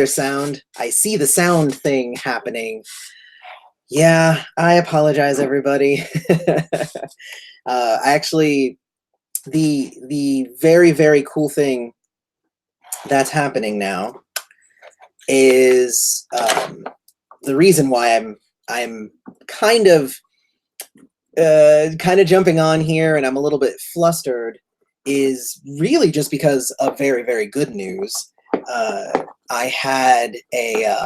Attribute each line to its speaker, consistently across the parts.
Speaker 1: their sound. I see the sound thing happening. Yeah, I apologize, everybody. Actually, the very, very cool thing that's happening now is the reason why I'm kind of jumping on here and I'm a little bit flustered is really just because of very, very good news. I had a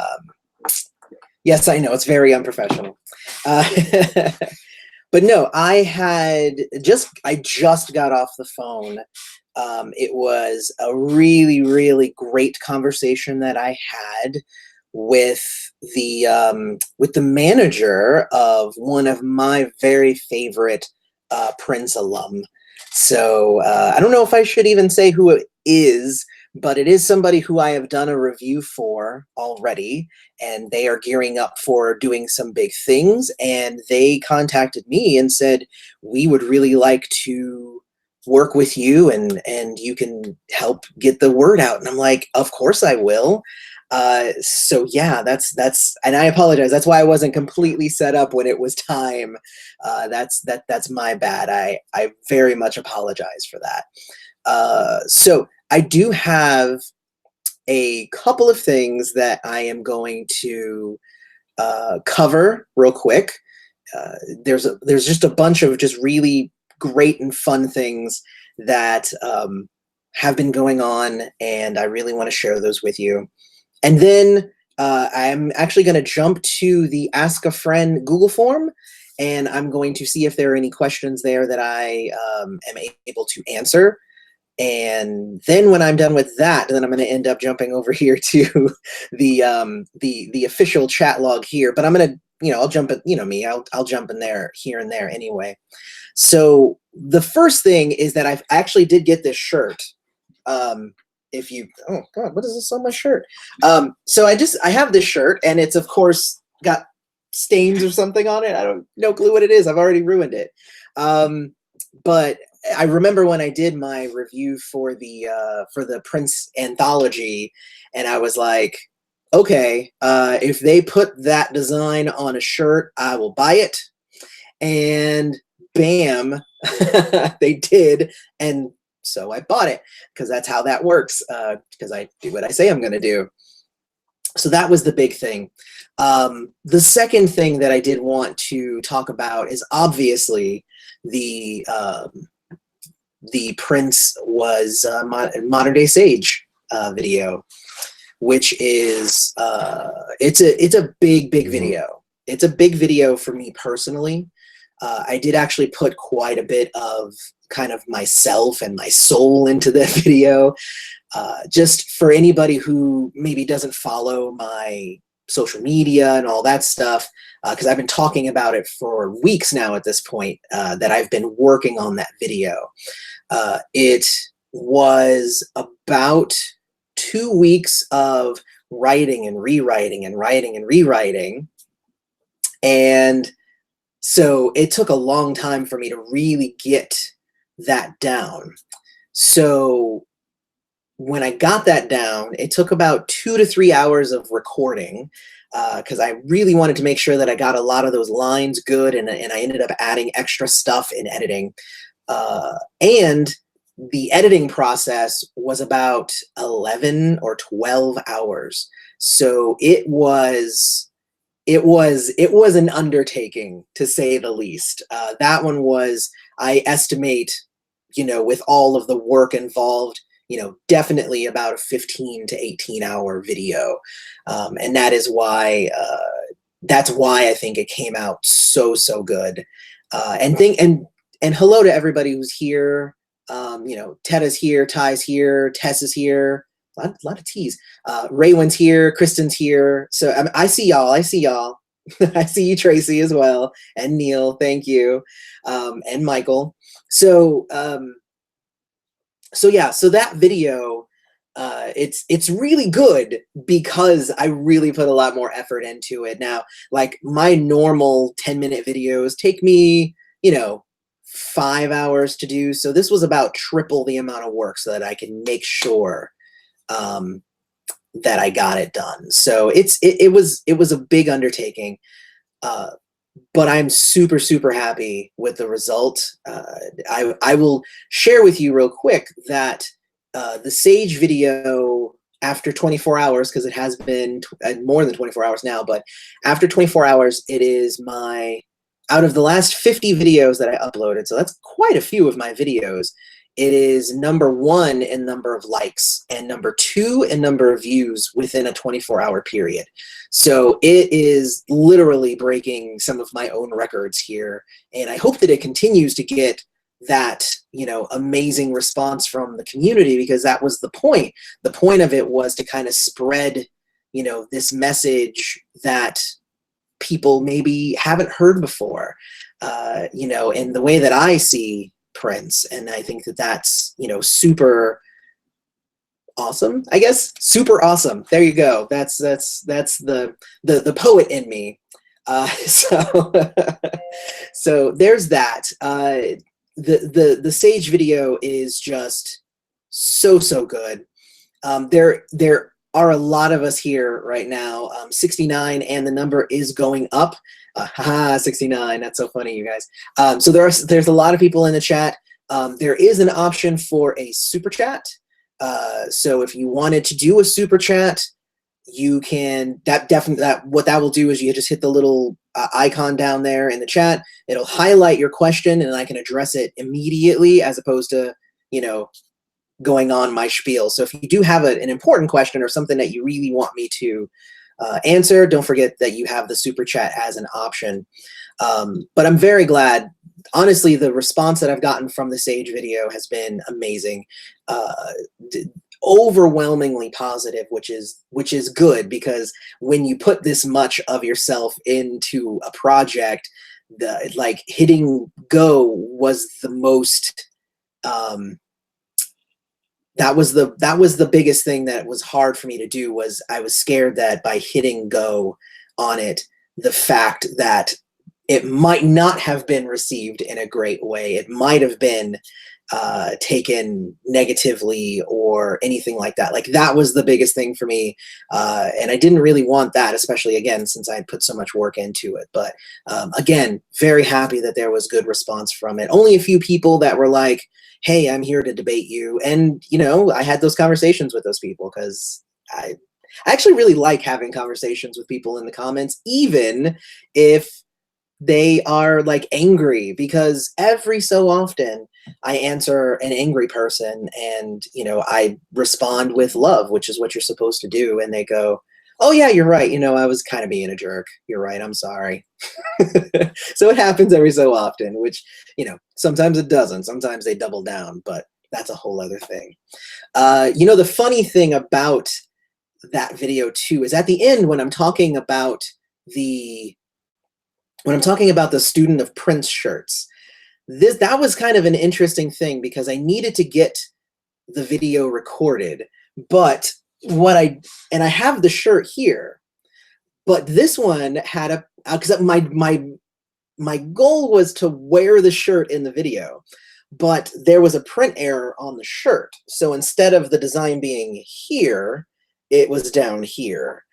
Speaker 1: yes, I know it's very unprofessional, but no, I just got off the phone. It was a really, really great conversation that I had with the manager of one of my very favorite Prince alum. So I don't know if I should even say who it is, but it is somebody who I have done a review for already, and they are gearing up for doing some big things. And they contacted me and said, we would really like to work with you and you can help get the word out. And I'm like, of course I will. So yeah, that's, and I apologize. That's why I wasn't completely set up when it was time. That's my bad. I very much apologize for that. So I do have a couple of things that I am going to cover real quick. There's just a bunch of just really great and fun things that have been going on, and I really want to share those with you. And then I'm actually going to jump to the Ask a Friend Google form, and I'm going to see if there are any questions there that I am able to answer. And then when I'm done with that, then I'm going to end up jumping over here to the official chat log here. But I'm going to, I'll jump in, me, I'll jump in there here and there anyway. So the first thing is that I actually did get this shirt. If you, oh God, what is this on my shirt? So I have this shirt, and it's of course got stains or something on it. I don't, no clue what it is. I've already ruined it. But I remember when I did my review for the Prince anthology, and I was like, okay, if they put that design on a shirt, I will buy it. And bam, they did. And so I bought it, because that's how that works, because I do what I say I'm going to do. So that was the big thing. The second thing that I did want to talk about is obviously the Prince was Modern Day Sage video, which is it's a big video. It's a big video for me personally. I did actually put quite a bit of kind of myself and my soul into that video. Just for anybody who maybe doesn't follow my social media and all that stuff, because I've been talking about it for weeks now at this point, that I've been working on that video. It was about 2 weeks of writing and rewriting and writing and rewriting. And so it took a long time for me to really get that down. So when I got that down, it took about 2 to 3 hours of recording, because I really wanted to make sure that I got a lot of those lines good, and I ended up adding extra stuff in editing. And the editing process was about 11 or 12 hours. So it was an undertaking, to say the least. That one was, I estimate, with all of the work involved, definitely about a 15 to 18 hour video. And that is why, that's why I think it came out so good. And hello to everybody who's here. Tedda's here, Ty's here, Tess is here. A lot of T's. Raywin's here, Kristen's here. So I see y'all. I see y'all. I see you, Tracy, as well, and Neil. Thank you, and Michael. So yeah. So that video, it's really good because I really put a lot more effort into it. Now, like my normal 10-minute videos take me, 5 hours to do. So this was about triple the amount of work so that I can make sure that I got it done. So it was a big undertaking, but I'm super, super happy with the result. I will share with you real quick that the Sage video, after 24 hours, because it has been more than 24 hours now, but after 24 hours, it is out of the last 50 videos that I uploaded, so that's quite a few of my videos, it is #1 in number of likes and #2 in number of views within a 24-hour period. So it is literally breaking some of my own records here, and I hope that it continues to get that, you know, amazing response from the community, because that was the point. The point of it was to kind of spread, you know, this message that people maybe haven't heard before, you know, and the way that I see Prince. And I think that that's, you know, super awesome, I guess. Super awesome. There you go. That's the poet in me. So so there's that. The Sage video is just so good. There are a lot of us here right now, 69, and the number is going up. Haha, 69, that's so funny, you guys. So there's a lot of people in the chat. There is an option for a super chat. So if you wanted to do a super chat, you can, what that will do is you just hit the little icon down there in the chat. It'll highlight your question and I can address it immediately, as opposed to, you know, going on my spiel. So if you do have an important question or something that you really want me to answer, don't forget that you have the super chat as an option. But I'm very glad. Honestly, the response that I've gotten from the Sage video has been amazing. Overwhelmingly positive, which is good, because when you put this much of yourself into a project, like hitting go was the most that was the biggest thing that was hard for me to do. Was I was scared that by hitting go on it, the fact that it might not have been received in a great way, it might have been taken negatively or anything like that. Like, that was the biggest thing for me, and I didn't really want that, especially, again, since I had put so much work into it. But again, very happy that there was good response from it. Only a few people that were like, hey, I'm here to debate you. And, you know, I had those conversations with those people, because I actually really like having conversations with people in the comments, even if they are like angry, because every so often I answer an angry person and, you know, I respond with love, which is what you're supposed to do. And they go, oh yeah, you're right. You know, I was kind of being a jerk. You're right. I'm sorry. So it happens every so often, which, you know, sometimes it doesn't. Sometimes they double down, but that's a whole other thing. You know, the funny thing about that video too is at the end, when I'm talking about the student of Prince shirts, that was kind of an interesting thing, because I needed to get the video recorded, but I have the shirt here, but this one had because my goal was to wear the shirt in the video, but there was a print error on the shirt. So instead of the design being here, it was down here.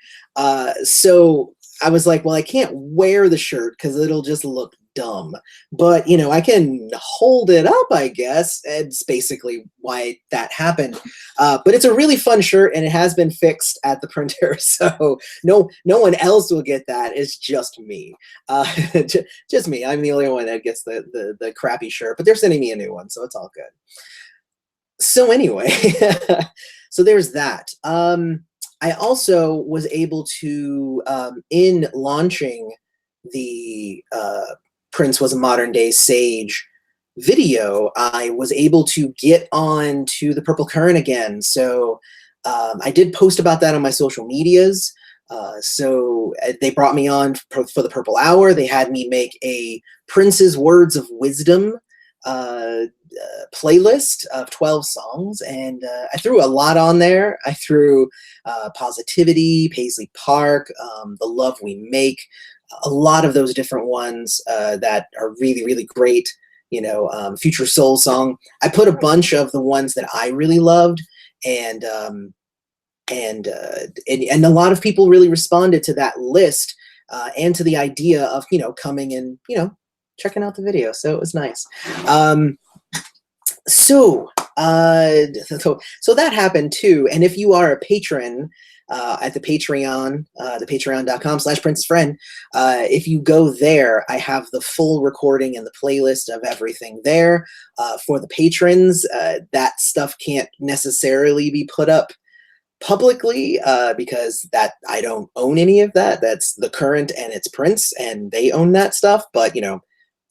Speaker 1: So I was like, well, I can't wear the shirt because it'll just look dumb. But, you know, I can hold it up, I guess. It's basically why that happened. But it's a really fun shirt, and it has been fixed at the printer. So no one else will get that. It's just me. Just me. I'm the only one that gets the crappy shirt. But they're sending me a new one, so it's all good. So anyway, so there's that. I also was able to, in launching the Prince Was a Modern Day Sage video, I was able to get on to the Purple Current again. So I did post about that on my social medias. So they brought me on for the Purple Hour. They had me make a Prince's Words of Wisdom playlist of 12 songs, and I threw a lot on there. I threw Positivity, Paisley Park, The Love We Make, a lot of those different ones that are really, really great. You know, Future Soul Song. I put a bunch of the ones that I really loved, and and a lot of people really responded to that list and to the idea of, coming and, checking out the video. So it was nice. So that happened too. And if you are a patron at the Patreon, the patreon.com/princessfriend, if you go there, I have the full recording and the playlist of everything there. For the patrons, that stuff can't necessarily be put up publicly because that I don't own any of that. That's the current and its Prince, and they own that stuff. But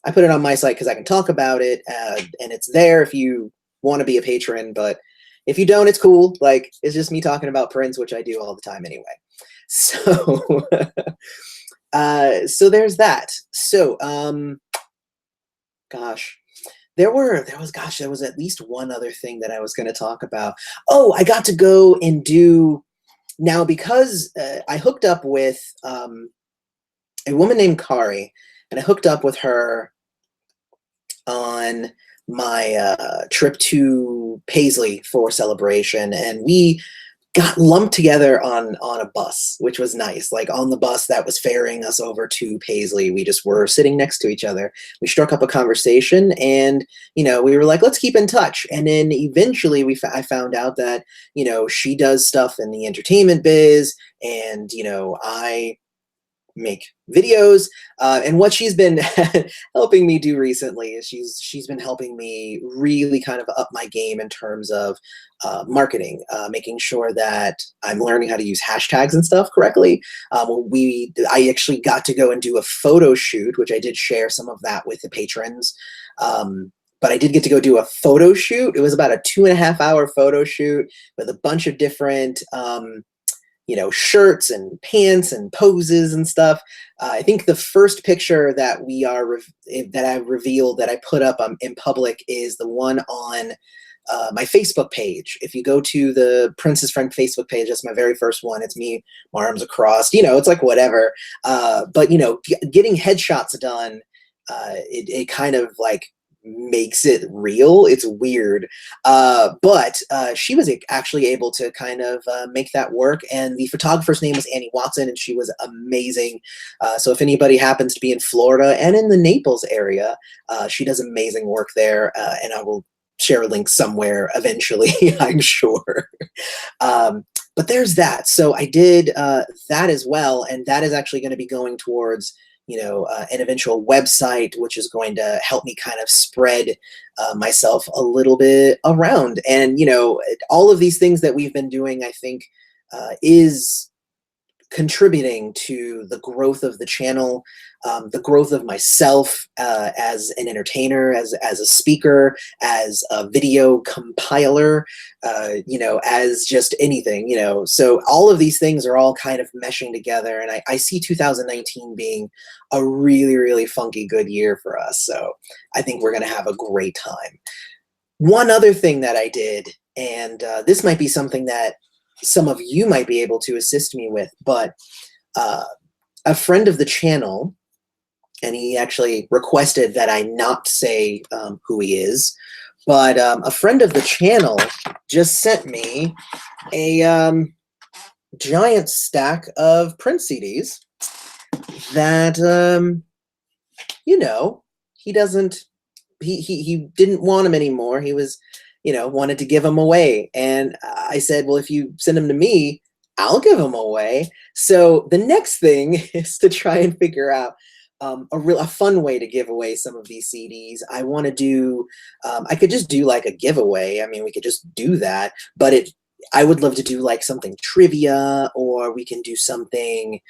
Speaker 1: I put it on my site because I can talk about it, and it's there if you want to be a patron. But if you don't, it's cool. Like, it's just me talking about Prince, which I do all the time anyway. So, so there's that. So, gosh. There was at least one other thing that I was going to talk about. Oh, I got to go and do, now because I hooked up with a woman named Kari, and I hooked up with her on my trip to Paisley for Celebration, and we got lumped together on a bus, which was nice. Like, on the bus that was ferrying us over to Paisley, we just were sitting next to each other. We struck up a conversation, and we were like, let's keep in touch. And then eventually I found out that she does stuff in the entertainment biz, and I make videos, and what she's been helping me do recently is she's been helping me really kind of up my game in terms of marketing, making sure that I'm learning how to use hashtags and stuff correctly. I actually got to go and do a photo shoot, which I did share some of that with the patrons. But I did get to go do a photo shoot. It was about a 2.5-hour photo shoot with a bunch of different shirts and pants and poses and stuff. I think the first picture that I revealed that I put up in public is the one on my Facebook page. If you go to the Princess Friend Facebook page, that's my very first one. It's me, my arms across. It's like whatever. But getting headshots done, it kind of like makes it real. It's weird, but she was actually able to kind of make that work, and the photographer's name was Annie Watson, and she was amazing. So if anybody happens to be in Florida and in the Naples area, she does amazing work there, and I will share a link somewhere eventually, I'm sure. But there's that. So I did that as well, and that is actually going to be going towards an eventual website, which is going to help me kind of spread myself a little bit around. And, all of these things that we've been doing, I think, is contributing to the growth of the channel, the growth of myself as an entertainer, as a speaker, as a video compiler, as just anything, So all of these things are all kind of meshing together, and I see 2019 being a really, really funky good year for us. So I think we're going to have a great time. One other thing that I did, and this might be something that some of you might be able to assist me with, but a friend of the channel, and he actually requested that I not say who he is, but a friend of the channel just sent me a giant stack of Prince CDs that, he didn't want them anymore. He was, wanted to give them away. And I said, well, if you send them to me, I'll give them away. So the next thing is to try and figure out a fun way to give away some of these CDs. I want to do, I could just do like a giveaway. I mean, we could just do that, but I would love to do like something trivia, or we can do something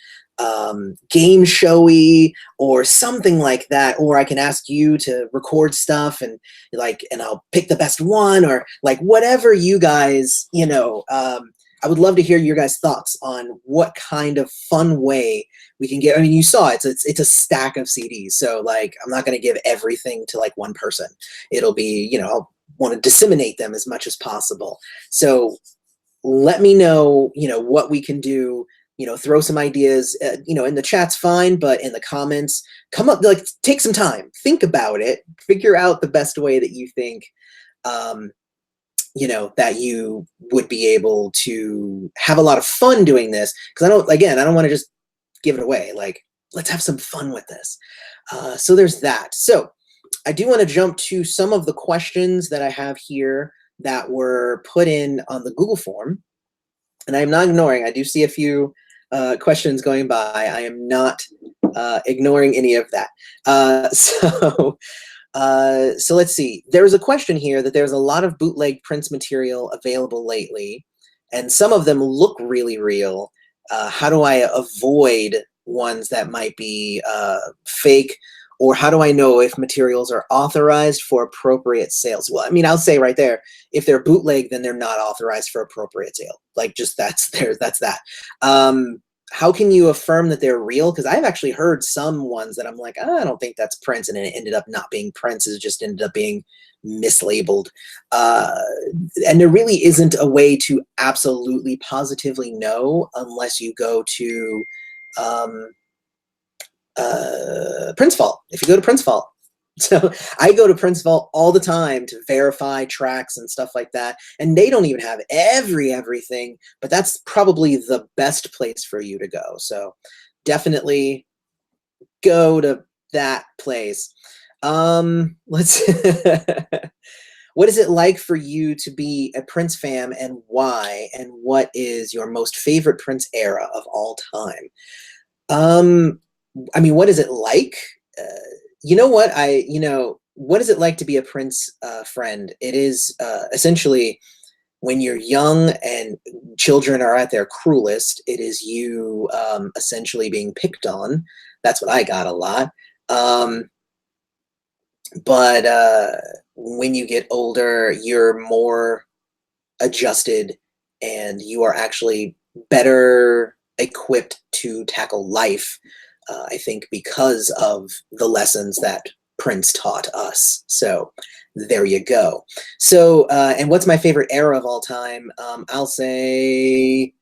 Speaker 1: game showy or something like that, or I can ask you to record stuff and I'll pick the best one, or like whatever you guys, I would love to hear your guys' thoughts on what kind of fun way we can get. I mean, you saw it's a stack of CDs, so like I'm not going to give everything to like one person. It'll be, I'll want to disseminate them as much as possible. So let me know, what we can do. Throw some ideas, in the chat's fine, but in the comments, come up, like, take some time, think about it, figure out the best way that you think you know, that you would be able to have a lot of fun doing this. Because I don't want to just give it away. Like, let's have some fun with this. So there's that. So I do want to jump to some of the questions that I have here that were put in on the Google form. And I'm not ignoring, I do see a few questions going by. I am not ignoring any of that. So let's see. There's a question here that there's a lot of bootleg Prince material available lately, and some of them look really real. How do I avoid ones that might be fake? Or how do I know if materials are authorized for appropriate sales? Well, I mean, I'll say right there, if they're bootleg, then they're not authorized for appropriate sale. Like, just that's that. How can you affirm that they're real? Because I've actually heard some ones that I'm like, I don't think that's Prince, and it ended up not being Prince. It just ended up being mislabeled. And there really isn't a way to absolutely positively know unless you go to Princefall. If you go to Princefall. So I go to Princefall all the time to verify tracks and stuff like that. And they don't even have everything, but that's probably the best place for you to go. So definitely go to that place. Let's What is it like for you to be a Prince fan, and why? And what is your most favorite Prince era of all time? I mean, what is it like? You know what? What is it like to be a Prince friend? It is essentially when you're young and children are at their cruelest, it is you essentially being picked on. That's what I got a lot. But when you get older, you're more adjusted and you are actually better equipped to tackle life, I think, because of the lessons that Prince taught us. So there you go. So, and what's my favorite era of all time? I'll say,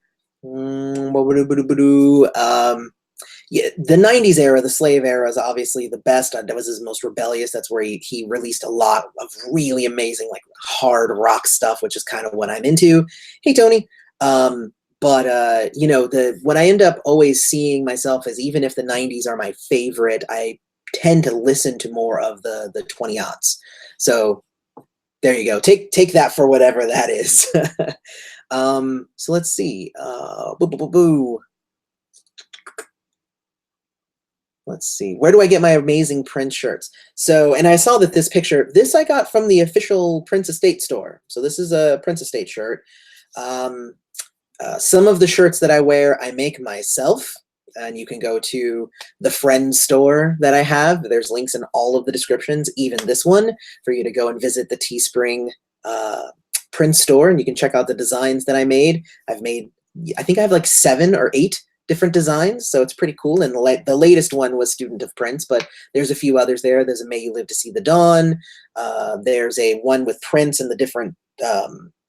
Speaker 1: yeah, the 90s era, the slave era, is obviously the best. That was his most rebellious. That's where he released a lot of really amazing, like, hard rock stuff, which is kind of what I'm into. Hey, Tony. But when I end up always seeing myself as, even if the 90s are my favorite, I tend to listen to more of the 20-aughts. So there you go. Take that for whatever that is. So let's see. Let's see. Where do I get my amazing Prince shirts? So, and I saw that this picture, this I got from the official Prince Estate store. So this is a Prince Estate shirt. Some of the shirts that I wear, I make myself. And you can go to the Friends store that I have. There's links in all of the descriptions, even this one, for you to go and visit the Teespring Prince store. And you can check out the designs that I made. I think I have like 7 or 8 different designs, so it's pretty cool. And the latest one was Student of Prince, but there's a few others there. There's a May You Live to See the Dawn. There's a one with Prince and the different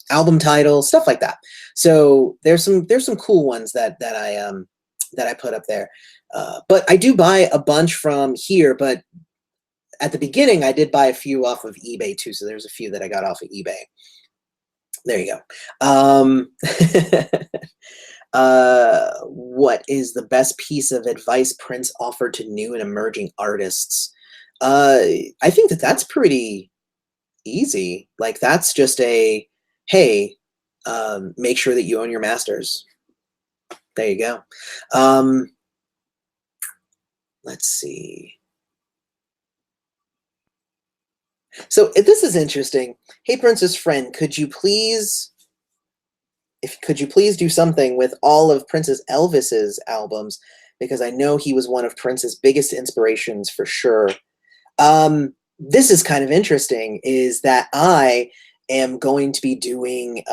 Speaker 1: album titles, stuff like that. So there's some cool ones that I put up there. But I do buy a bunch from here, but at the beginning I did buy a few off of eBay too. So there's a few that I got off of eBay. There you go. What is the best piece of advice Prince offered to new and emerging artists? I think that's pretty easy. Like, that's just a, hey, make sure that you own your masters. There you go. Let's see. So this is interesting. Hey, Prince's friend, could you please do something with all of Prince's Elvis's albums? Because I know he was one of Prince's biggest inspirations for sure. This is kind of interesting, is that I am going to be doing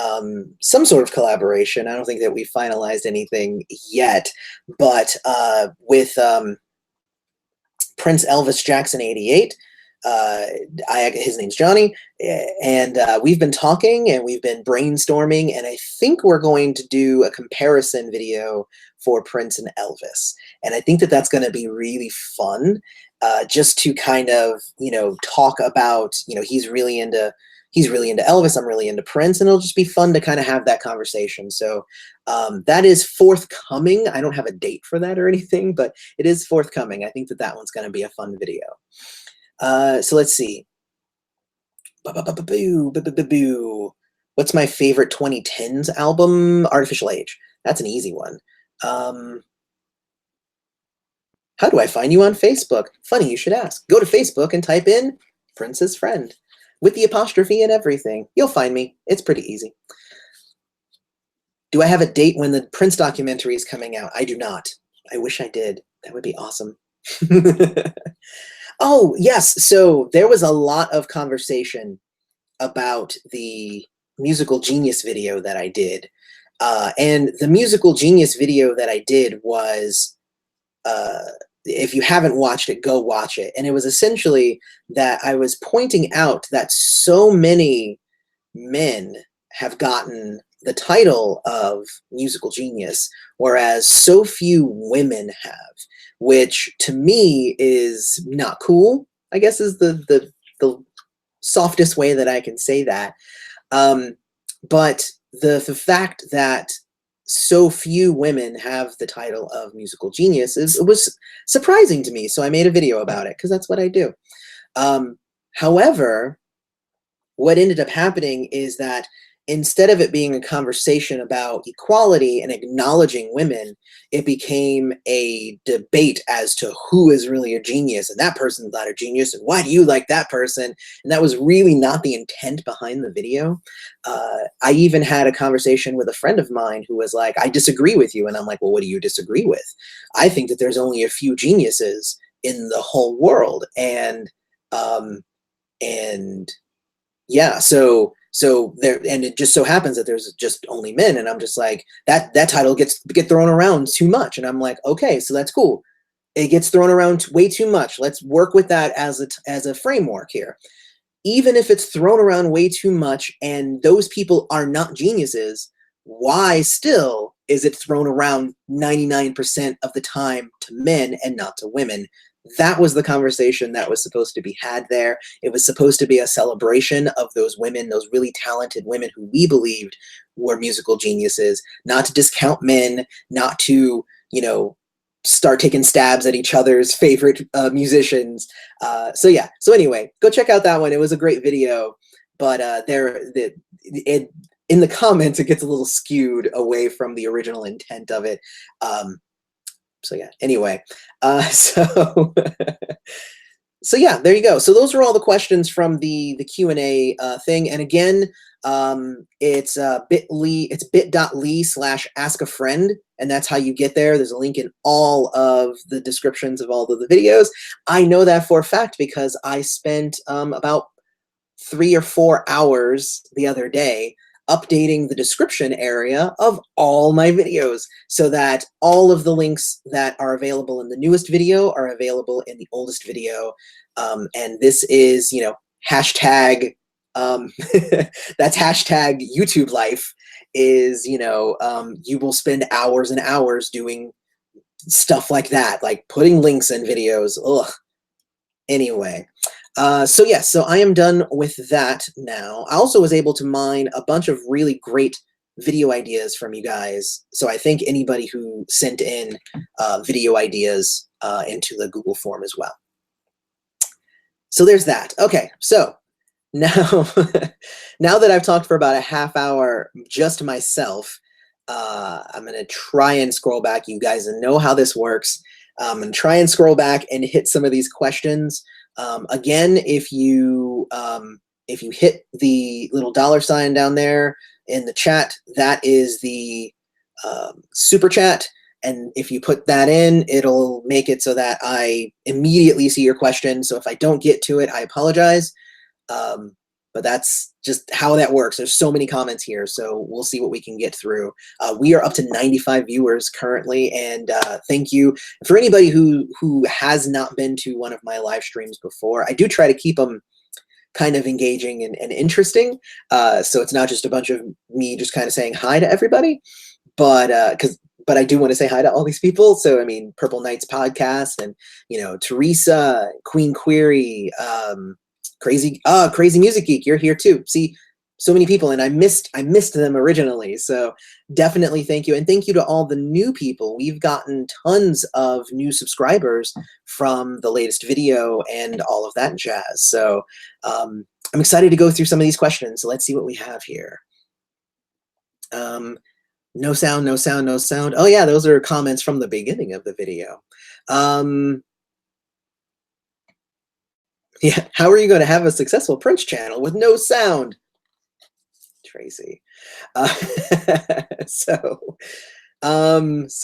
Speaker 1: some sort of collaboration. I don't think that we finalized anything yet, but with Prince Elvis Jackson 88. His name's Johnny, and we've been talking and we've been brainstorming, and I think we're going to do a comparison video for Prince and Elvis. And I think that that's going to be really fun, just to kind of, talk about, he's he's really into Elvis, I'm really into Prince, and it'll just be fun to kind of have that conversation. So that is forthcoming. I don't have a date for that or anything, but it is forthcoming. I think that that one's going to be a fun video. So let's see. What's my favorite 2010s album? Artificial Age. That's an easy one. How do I find you on Facebook? Funny you should ask. Go to Facebook and type in Prince's Friend with the apostrophe and everything. You'll find me. It's pretty easy. Do I have a date when the Prince documentary is coming out? I do not. I wish I did. That would be awesome. Oh, yes. So there was a lot of conversation about the Musical Genius video that I did. And the Musical Genius video that I did was, if you haven't watched it, go watch it. And it was essentially that I was pointing out that so many men have gotten the title of musical genius, whereas so few women have, which to me is not cool, I guess is the softest way that I can say that. But the fact that so few women have the title of musical genius it was surprising to me. So I made a video about it because that's what I do. However, what ended up happening is that instead of it being a conversation about equality and acknowledging women, it became a debate as to who is really a genius, and that person's not a genius, and why do you like that person? And that was really not the intent behind the video. I even had a conversation with a friend of mine who was like, I disagree with you. And I'm like, well, what do you disagree with? I think that there's only a few geniuses in the whole world. And yeah, so there, and it just so happens that there's just only men, and I'm just like, that title gets thrown around too much, and I'm like, okay, so that's cool. It gets thrown around way too much. Let's work with that as a framework here. Even if it's thrown around way too much, and those people are not geniuses, why still is it thrown around 99% of the time to men and not to women? That was the conversation that was supposed to be had there. It was supposed to be a celebration of those women, those really talented women who we believed were musical geniuses, not to discount men, not to, start taking stabs at each other's favorite musicians. So yeah, so anyway, go check out that one. It was a great video, but in the comments, it gets a little skewed away from the original intent of it. So yeah, anyway, so yeah, there you go. So those are all the questions from the Q&A thing. And again, it's bit.ly/askafriend, and that's how you get there. There's a link in all of the descriptions of all of the videos. I know that for a fact because I spent about 3 or 4 hours the other day updating the description area of all my videos so that all of the links that are available in the newest video are available in the oldest video. And this is, hashtag, that's hashtag YouTube life is, you will spend hours and hours doing stuff like that, like putting links in videos. Ugh. Anyway. So yes, so I am done with that now. I also was able to mine a bunch of really great video ideas from you guys. So I thank anybody who sent in video ideas into the Google form as well. So there's that. Okay, so now, now that I've talked for about a half hour just myself, I'm going to try and scroll back. You guys know how this works. I'm going to try and scroll back and hit some of these questions. Again, if you hit the little $sign down there in the chat, that is the super chat. And if you put that in, it'll make it so that I immediately see your question. So if I don't get to it, I apologize. But that's just how that works. There's so many comments here, so we'll see what we can get through. We are up to 95 viewers currently, and thank you. For anybody who has not been to one of my live streams before, I do try to keep them kind of engaging and interesting. So it's not just a bunch of me just kind of saying hi to everybody, but I do want to say hi to all these people. So, I mean, Purple Knights podcast and, Teresa, Queen Query, Crazy Music Geek, you're here too. See, so many people, and I missed them originally. So definitely thank you. And thank you to all the new people. We've gotten tons of new subscribers from the latest video and all of that jazz. So I'm excited to go through some of these questions. So let's see what we have here. No sound, no sound, no sound. Oh yeah, those are comments from the beginning of the video. Yeah, how are you going to have a successful Prince channel with no sound? Tracy. So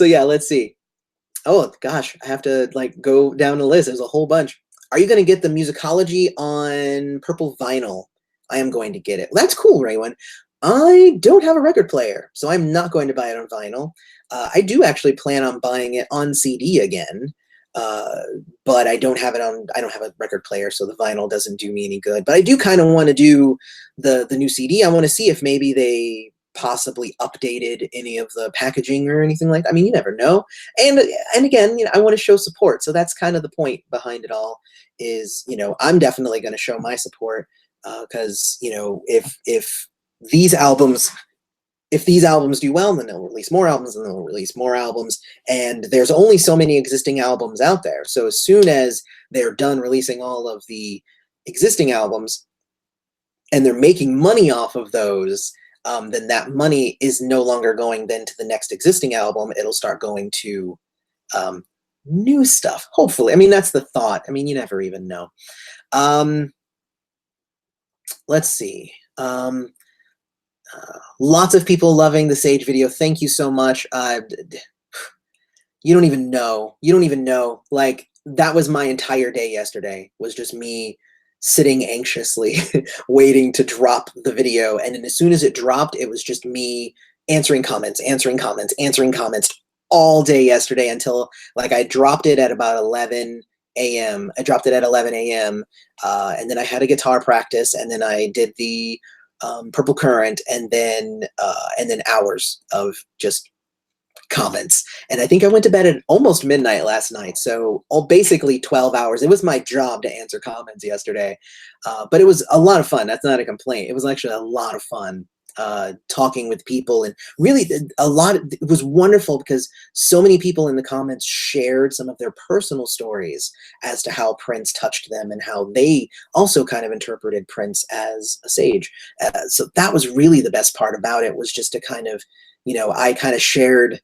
Speaker 1: yeah, let's see. Oh gosh, I have to like go down the list. There's a whole bunch. Are you going to get the musicology on purple vinyl? I am going to get it. Well, that's cool, Raywin. I don't have a record player, so I'm not going to buy it on vinyl. I do actually plan on buying it on CD again, but I don't have a record player, so the vinyl doesn't do me any good. But I do kind of want to do the new CD. I want to see if maybe they possibly updated any of the packaging or anything like that. I mean, you never know. And again, I want to show support. So that's kind of the point behind it all is, I'm definitely going to show my support because, if these albums do well, then they'll release more albums, and they'll release more albums. And there's only so many existing albums out there. So as soon as they're done releasing all of the existing albums and they're making money off of those, then that money is no longer going then to the next existing album. It'll start going to new stuff, hopefully. I mean, that's the thought. I mean, you never even know. Let's see. Lots of people loving the Sage video. Thank you so much. You don't even know. Like, that was my entire day yesterday, was just me sitting anxiously waiting to drop the video. And then as soon as it dropped, it was just me answering comments all day yesterday until like I dropped it at about 11 a.m. I dropped it at 11 a.m. And then I had a guitar practice, and then I did the Purple Current, and then hours of just comments. And I think I went to bed at almost midnight last night. So basically 12 hours. It was my job to answer comments yesterday. But it was a lot of fun. That's not a complaint. It was actually a lot of fun talking with people, and really it was wonderful because so many people in the comments shared some of their personal stories as to how Prince touched them and how they also kind of interpreted Prince as a sage. So that was really the best part about it, was just to kind of, I kind of shared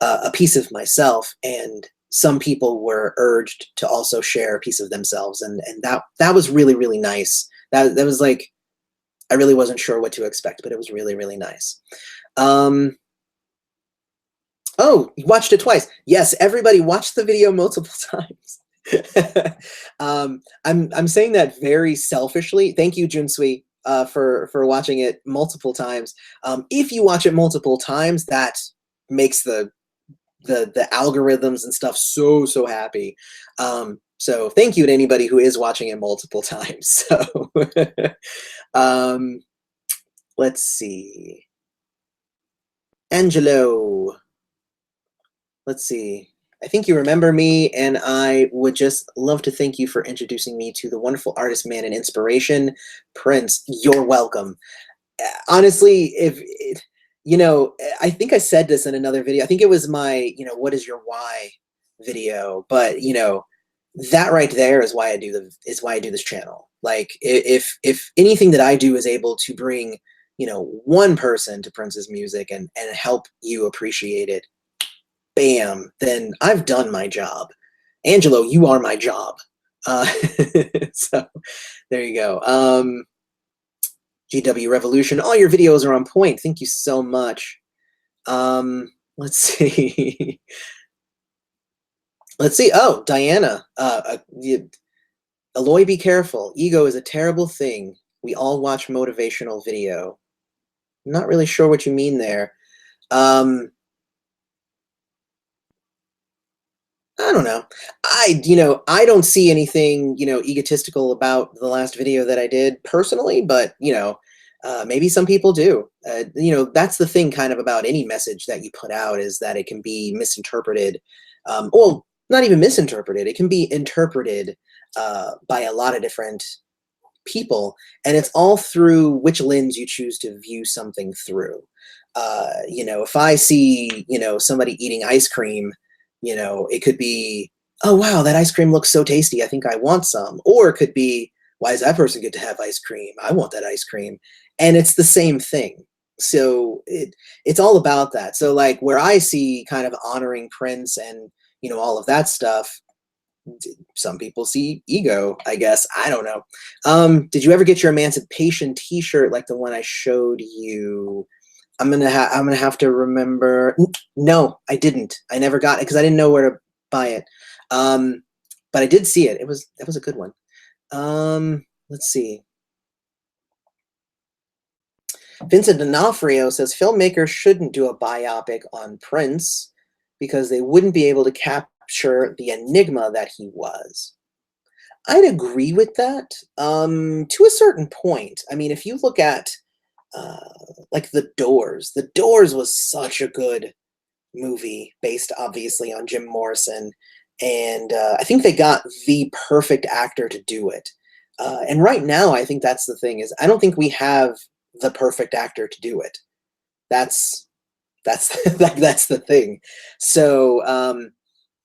Speaker 1: a piece of myself, and some people were urged to also share a piece of themselves, and that was really, really nice. That was like, I really wasn't sure what to expect, but it was really, really nice. Oh, you watched it twice. Yes, everybody watched the video multiple times. I'm saying that very selfishly. Thank you, Junsui, for watching it multiple times. If you watch it multiple times, that makes the algorithms and stuff so happy. So thank you to anybody who is watching it multiple times. So let's see. Angelo. Let's see. I think you remember me, and I would just love to thank you for introducing me to the wonderful artist, man, and inspiration, Prince. You're welcome. Honestly, I think I said this in another video. I think it was my, what is your why video, but that right there is why I do this channel. Like, if anything that I do is able to bring, one person to Prince's music and help you appreciate it, bam, then I've done my job. Angelo, you are my job. So there you go. GW Revolution, all your videos are on point. Thank you so much. Let's see. Let's see. Oh, Diana. Aloy, be careful. Ego is a terrible thing. We all watch motivational video. I'm not really sure what you mean there. I don't know. I don't see anything, egotistical about the last video that I did personally, but, maybe some people do. That's the thing kind of about any message that you put out, is that it can be misinterpreted. Well, not even misinterpreted. It can be interpreted by a lot of different people, and it's all through which lens you choose to view something through. You know, if I see, you know, somebody eating ice cream, you know, it could be, oh wow, that ice cream looks so tasty, I think I want some. Or it could be, why does that person get to have ice cream? I want that ice cream. And it's the same thing. So it's all about that. So like where I see kind of honoring Prince and, you know, all of that stuff, some people see ego, I guess. I don't know. Did you ever get your Emancipation t-shirt like the one I showed you? I'm gonna have to remember. No, I didn't. I never got it because I didn't know where to buy it. But I did see it. That was a good one. Let's see. Vincent D'Onofrio says filmmakers shouldn't do a biopic on Prince because they wouldn't be able to capture the enigma that he was. I'd agree with that to a certain point. I mean, if you look at like The Doors was such a good movie based obviously on Jim Morrison, and I think they got the perfect actor to do it. And right now, I think that's the thing is I don't think we have the perfect actor to do it. That's that's the thing. So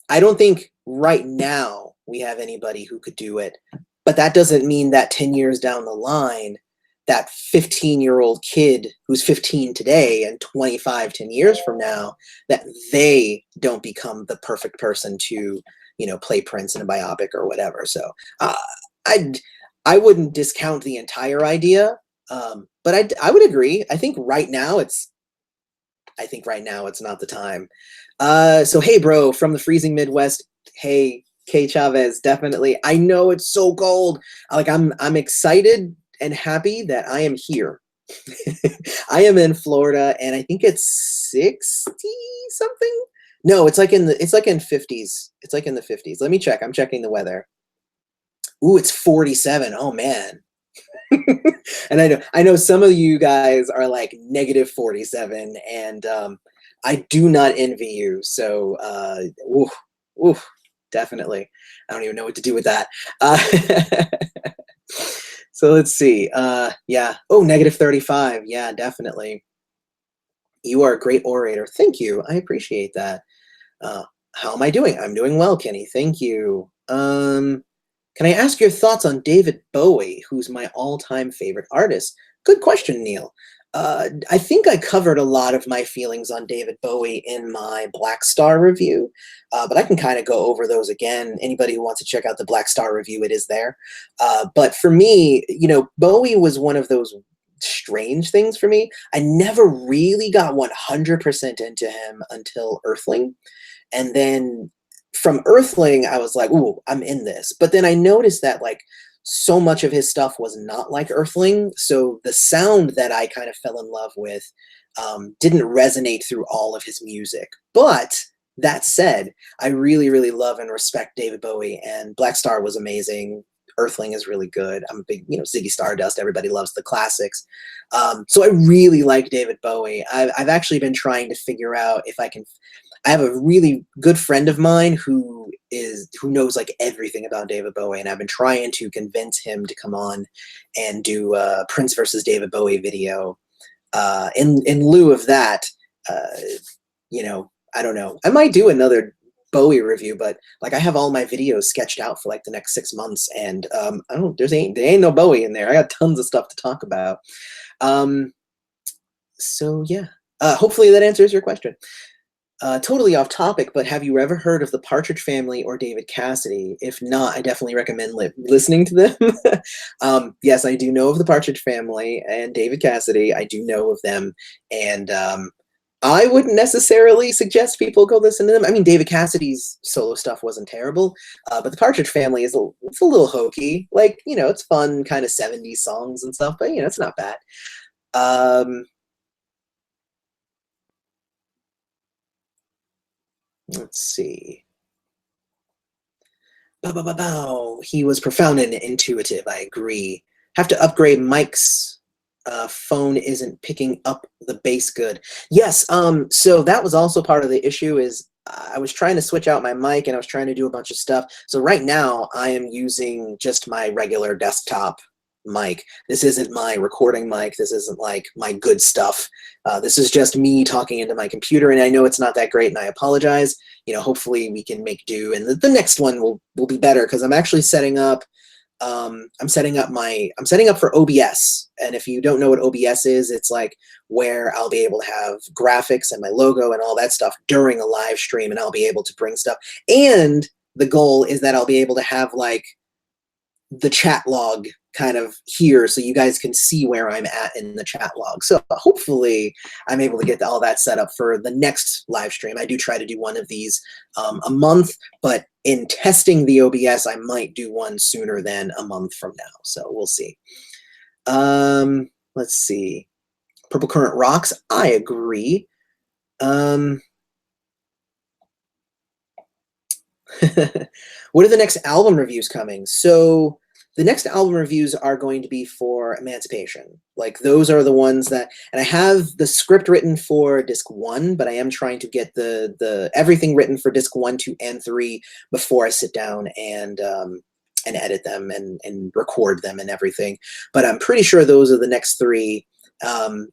Speaker 1: I don't think right now we have anybody who could do it, but that doesn't mean that 10 years down the line, that 15-year-old kid who's 15 today and 25 10 years from now, that they don't become the perfect person to, you know, play Prince in a biopic or whatever. So I wouldn't discount the entire idea, but I would agree. I think right now it's not the time. So hey, bro, from the freezing Midwest. Hey, K Chavez, definitely. I know it's so cold. Like I'm excited and happy that I am here. I am in Florida, and I think it's 60 something. No, it's like in 50s. It's like in the 50s. Let me check. I'm checking the weather. Ooh, it's 47. Oh man. And I know some of you guys are like negative 47, and I do not envy you. So oof, oof, definitely. I don't even know what to do with that. So let's see. Yeah. Oh, negative 35. Yeah, definitely. You are a great orator. Thank you. I appreciate that. How am I doing? I'm doing well, Kenny. Thank you. Can I ask your thoughts on David Bowie, who's my all-time favorite artist? Good question, Neil. I think I covered a lot of my feelings on David Bowie in my Black Star review, but I can kind of go over those again. Anybody who wants to check out the Black Star review, it is there. But for me, you know, Bowie was one of those strange things for me. I never really got 100% into him until Earthling. And then from Earthling, I was like, ooh, I'm in this. But then I noticed that like so much of his stuff was not like Earthling. So the sound that I kind of fell in love with didn't resonate through all of his music. But that said, I really, really love and respect David Bowie, and Black Star was amazing. Earthling is really good. I'm a big, you know, Ziggy Stardust. Everybody loves the classics. So I really like David Bowie. I've actually been trying to figure out if I can. I have a really good friend of mine who knows like everything about David Bowie, and I've been trying to convince him to come on and do a Prince versus David Bowie video. In lieu of that, you know, I don't know. I might do another Bowie review, but like I have all my videos sketched out for like the next 6 months, and I don't. There ain't no Bowie in there. I got tons of stuff to talk about. So yeah. Hopefully that answers your question. Totally off topic, but have you ever heard of the Partridge Family or David Cassidy? If not, I definitely recommend listening to them. Yes, I do know of the Partridge Family and David Cassidy. I do know of them, and I wouldn't necessarily suggest people go listen to them. I mean, David Cassidy's solo stuff wasn't terrible, but the Partridge Family it's a little hokey. Like, you know, it's fun, kind of 70s songs and stuff, but you know, it's not bad. Let's see. He was profound and intuitive. I agree. Have to upgrade Mike's phone isn't picking up the bass good. Yes. So that was also part of the issue is I was trying to switch out my mic and I was trying to do a bunch of stuff. So right now I am using just my regular desktop mic. This isn't my recording mic. This isn't like my good stuff. This is just me talking into my computer, and I know it's not that great, and I apologize. You know, hopefully we can make do, and the next one will be better, because I'm actually setting up. I'm setting up for OBS, and if you don't know what OBS is, it's like where I'll be able to have graphics and my logo and all that stuff during a live stream, and I'll be able to bring stuff. And the goal is that I'll be able to have like the chat log kind of here, so you guys can see where I'm at in the chat log. So hopefully I'm able to get all that set up for the next live stream. I do try to do one of these a month, but in testing the OBS, I might do one sooner than a month from now. So we'll see. Let's see. Purple Current rocks. I agree. What are the next album reviews coming? So the next album reviews are going to be for Emancipation. Like, those are the ones that, and I have the script written for disc 1, but I am trying to get the everything written for disc 1, 2, and 3 before I sit down and edit them and record them and everything. But I'm pretty sure those are the next 3.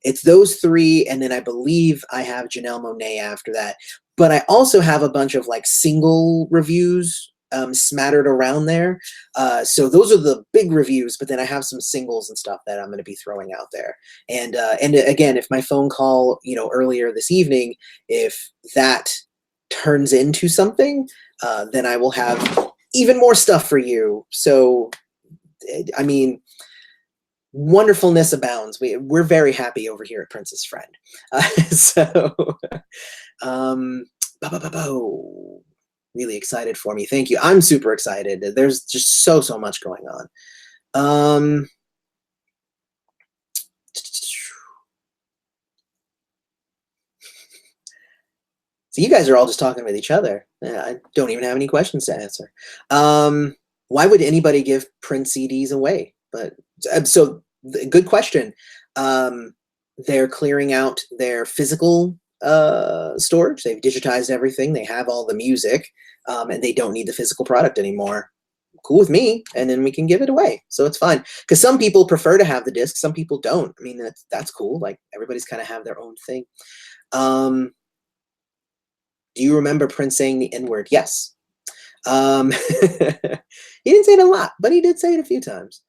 Speaker 1: It's those 3, and then I believe I have Janelle Monáe after that. But I also have a bunch of like single reviews smattered around there. So those are the big reviews, but then I have some singles and stuff that I'm going to be throwing out there. And again, if my phone call, you know, earlier this evening, if that turns into something, then I will have even more stuff for you. So, I mean, wonderfulness abounds. We're very happy over here at Prince's Friend. Really excited for me. Thank you. I'm super excited. There's just so much going on. So you guys are all just talking with each other. I don't even have any questions to answer. Why would anybody give Prince CDs away? But so good question. They're clearing out their physical storage. They've digitized everything. They have all the music, and they don't need the physical product anymore. Cool with me, and then we can give it away. So it's fine. Because some people prefer to have the disc, some people don't. I mean, that's cool. Like, everybody's kind of have their own thing. Do you remember Prince saying the N-word? Yes. He didn't say it a lot, but he did say it a few times.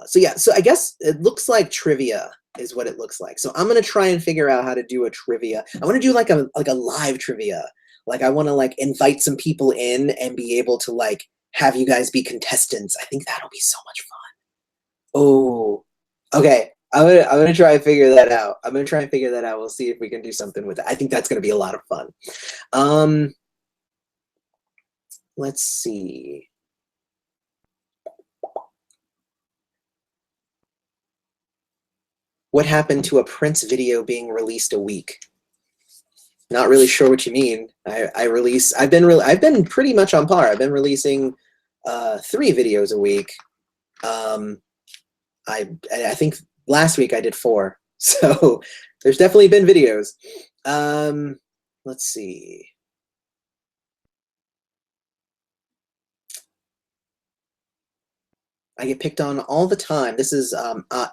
Speaker 1: So yeah, so I guess it looks like trivia is what it looks like. So I'm gonna try and figure out how to do a trivia. I want to do like a live trivia. Like, I want to like invite some people in and be able to like have you guys be contestants. I think that'll be so much fun. Oh, okay. I'm gonna try and figure that out. We'll see if we can do something with it. I think that's gonna be a lot of fun. Let's see. What happened to a Prince video being released a week? Not really sure what you mean. I've been pretty much on par. I've been releasing 3 videos a week. I think last week I did 4. So there's definitely been videos. Let's see. I get picked on all the time. This is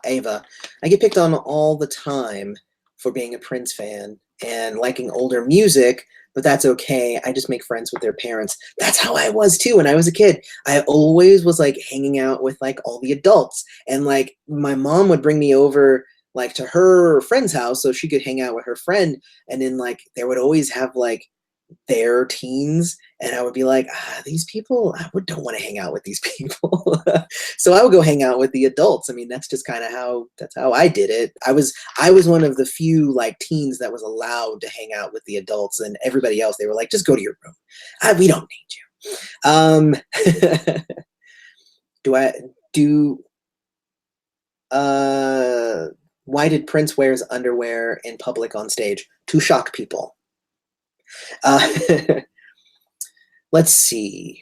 Speaker 1: Ava. I get picked on all the time for being a Prince fan and liking older music, but that's okay. I just make friends with their parents. That's how I was too when I was a kid. I always was like hanging out with like all the adults, and like my mom would bring me over like to her friend's house so she could hang out with her friend, and then like there would always have like their teens, and I would be like, these people, don't want to hang out with these people. So I would go hang out with the adults. I mean, that's just kind of how I did it. I was one of the few like teens that was allowed to hang out with the adults, and everybody else, they were like, just go to your room. We don't need you. Why did Prince wear his underwear in public on stage? To shock people. Let's see.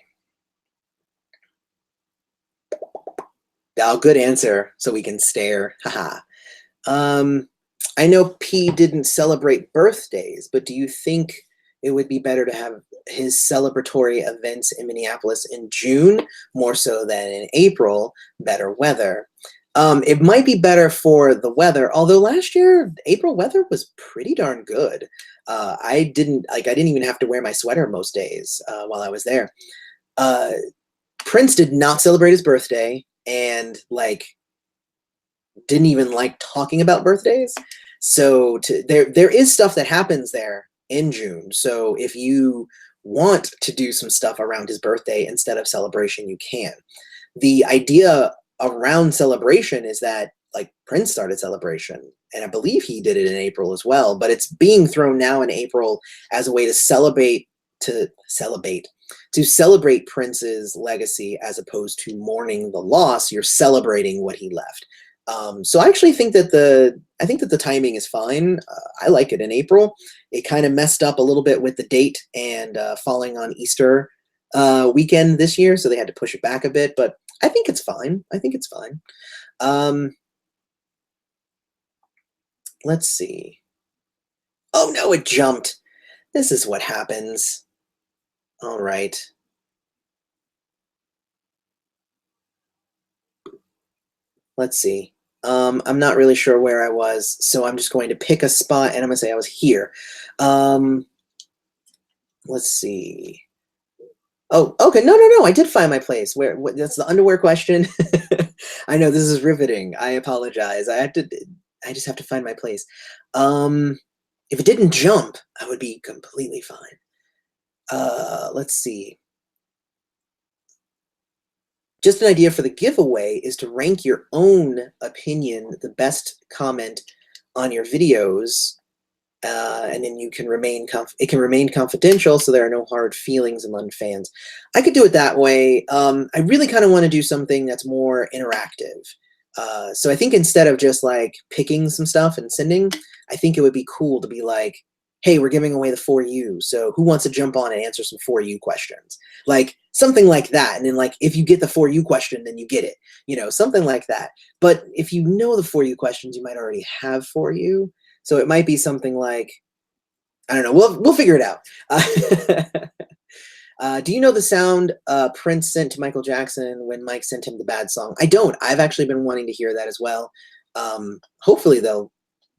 Speaker 1: Oh, good answer. So we can stare. Haha. I know P didn't celebrate birthdays, but do you think it would be better to have his celebratory events in Minneapolis in June, more so than in April, better weather. It might be better for the weather, although last year, April weather was pretty darn good. I didn't even have to wear my sweater most days while I was there. Prince did not celebrate his birthday and didn't even like talking about birthdays. So there is stuff that happens there in June. So if you want to do some stuff around his birthday instead of celebration, you can. The idea around celebration is that Prince started celebration, and I believe he did it in April as well, but it's being thrown now in April as a way to celebrate Prince's legacy, as opposed to mourning the loss. You're celebrating what he left. So I actually think that the timing is fine. I like it in April. It kind of messed up a little bit with the date and falling on Easter weekend this year, so they had to push it back a bit. But I think it's fine. Let's see. Oh no, it jumped. This is what happens. All right. Let's see. I'm not really sure where I was, so I'm just going to pick a spot, and I'm going to say I was here. Let's see. Oh, okay. No. I did find my place. That's the underwear question. I know this is riveting. I apologize. I just have to find my place. If it didn't jump, I would be completely fine. Let's see. Just an idea for the giveaway is to rank your own opinion, the best comment on your videos, and then it can remain confidential, so there are no hard feelings among fans. I could do it that way. I really kind of want to do something that's more interactive. So I think instead of just picking some stuff and sending, I think it would be cool to be like, hey, we're giving away the For You, so who wants to jump on and answer some For You questions? Something like that. And then if you get the For You question, then you get it, something like that. But if you know the For You questions, you might already have For You. So it might be something like, I don't know, we'll figure it out. Do you know the sound Prince sent to Michael Jackson when Mike sent him the bad song? I don't. I've actually been wanting to hear that as well. Hopefully they'll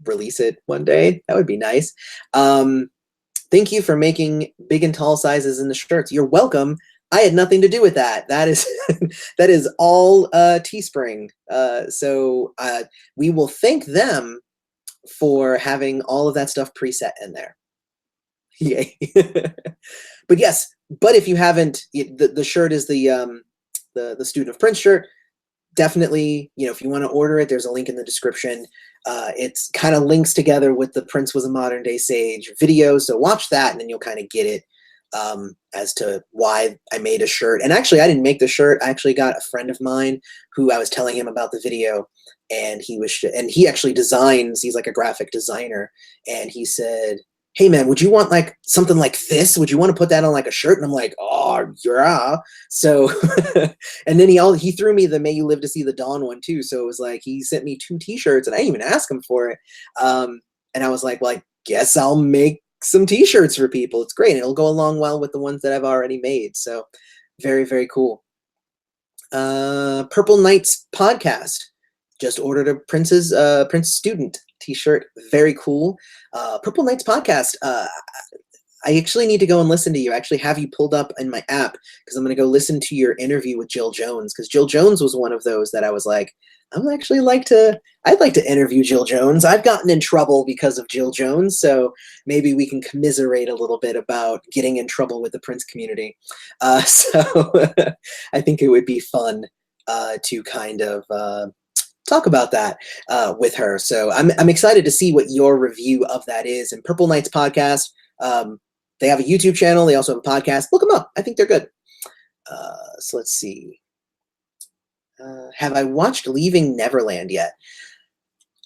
Speaker 1: release it one day. That would be nice. Thank you for making big and tall sizes in the shirts. You're welcome. I had nothing to do with that. That is that is all Teespring. So we will thank them for having all of that stuff preset in there. Yay. But yes, but if you haven't, the shirt is the Student of Prince shirt. Definitely, if you want to order it, there's a link in the description. It's kind of links together with the Prince Was a Modern Day Sage video, so watch that and then you'll kind of get it as to why I made a shirt. And actually, I didn't make the shirt. I actually got a friend of mine who I was telling him about the video, and he actually designs. He's like a graphic designer, and he said, hey man, would you want something like this? Would you want to put that on a shirt? And I'm like, oh yeah. So, and then he threw me the May You Live to See the Dawn one too. So it was he sent me 2 t-shirts, and I didn't even ask him for it. And I was like, well, I guess I'll make some t-shirts for people. It's great. It'll go along well with the ones that I've already made. So very, very cool. Purple Knights podcast. Just ordered a Prince Student t-shirt. Very cool. Purple Knights podcast. I actually need to go and listen to you. I actually have you pulled up in my app because I'm going to go listen to your interview with Jill Jones, because Jill Jones was one of those that I was like, I'd like to interview Jill Jones. I've gotten in trouble because of Jill Jones, so maybe we can commiserate a little bit about getting in trouble with the Prince community. So I think it would be fun to kind of talk about that with her. So I'm excited to see what your review of that is. And Purple Knights podcast, they have a YouTube channel. They also have a podcast. Look them up. I think they're good. So let's see. Have I watched Leaving Neverland yet?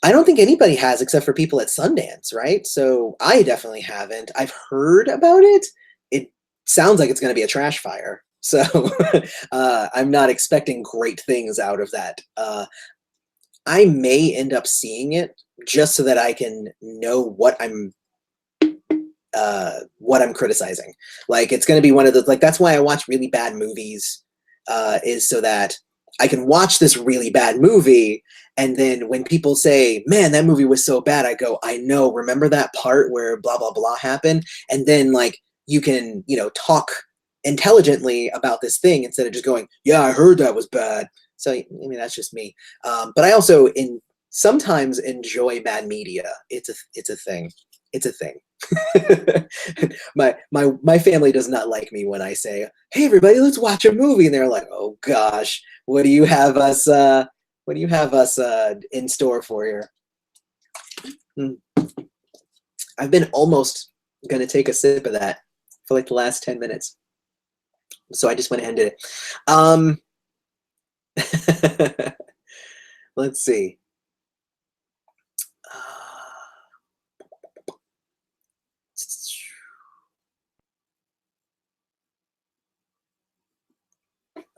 Speaker 1: I don't think anybody has, except for people at Sundance, right? So I definitely haven't. I've heard about it. It sounds like it's going to be a trash fire. So I'm not expecting great things out of that. I may end up seeing it just so that I can know what I'm what I'm criticizing. Like, it's going to be one of those, like, that's why I watch really bad movies, is so that I can watch this really bad movie, and then when people say, man, that movie was so bad, I go, I know, remember that part where blah, blah, blah happened? And then, like, you can, you know, talk intelligently about this thing instead of just going, yeah, I heard that was bad. So, I mean, that's just me. But I also sometimes enjoy bad media. It's a thing. It's a thing. my family does not like me when I say, hey everybody, let's watch a movie, and they're like, oh gosh, what do you have us in store for here? I've been almost gonna take a sip of that for like the last 10 minutes, so I just went ahead and did it. Let's see.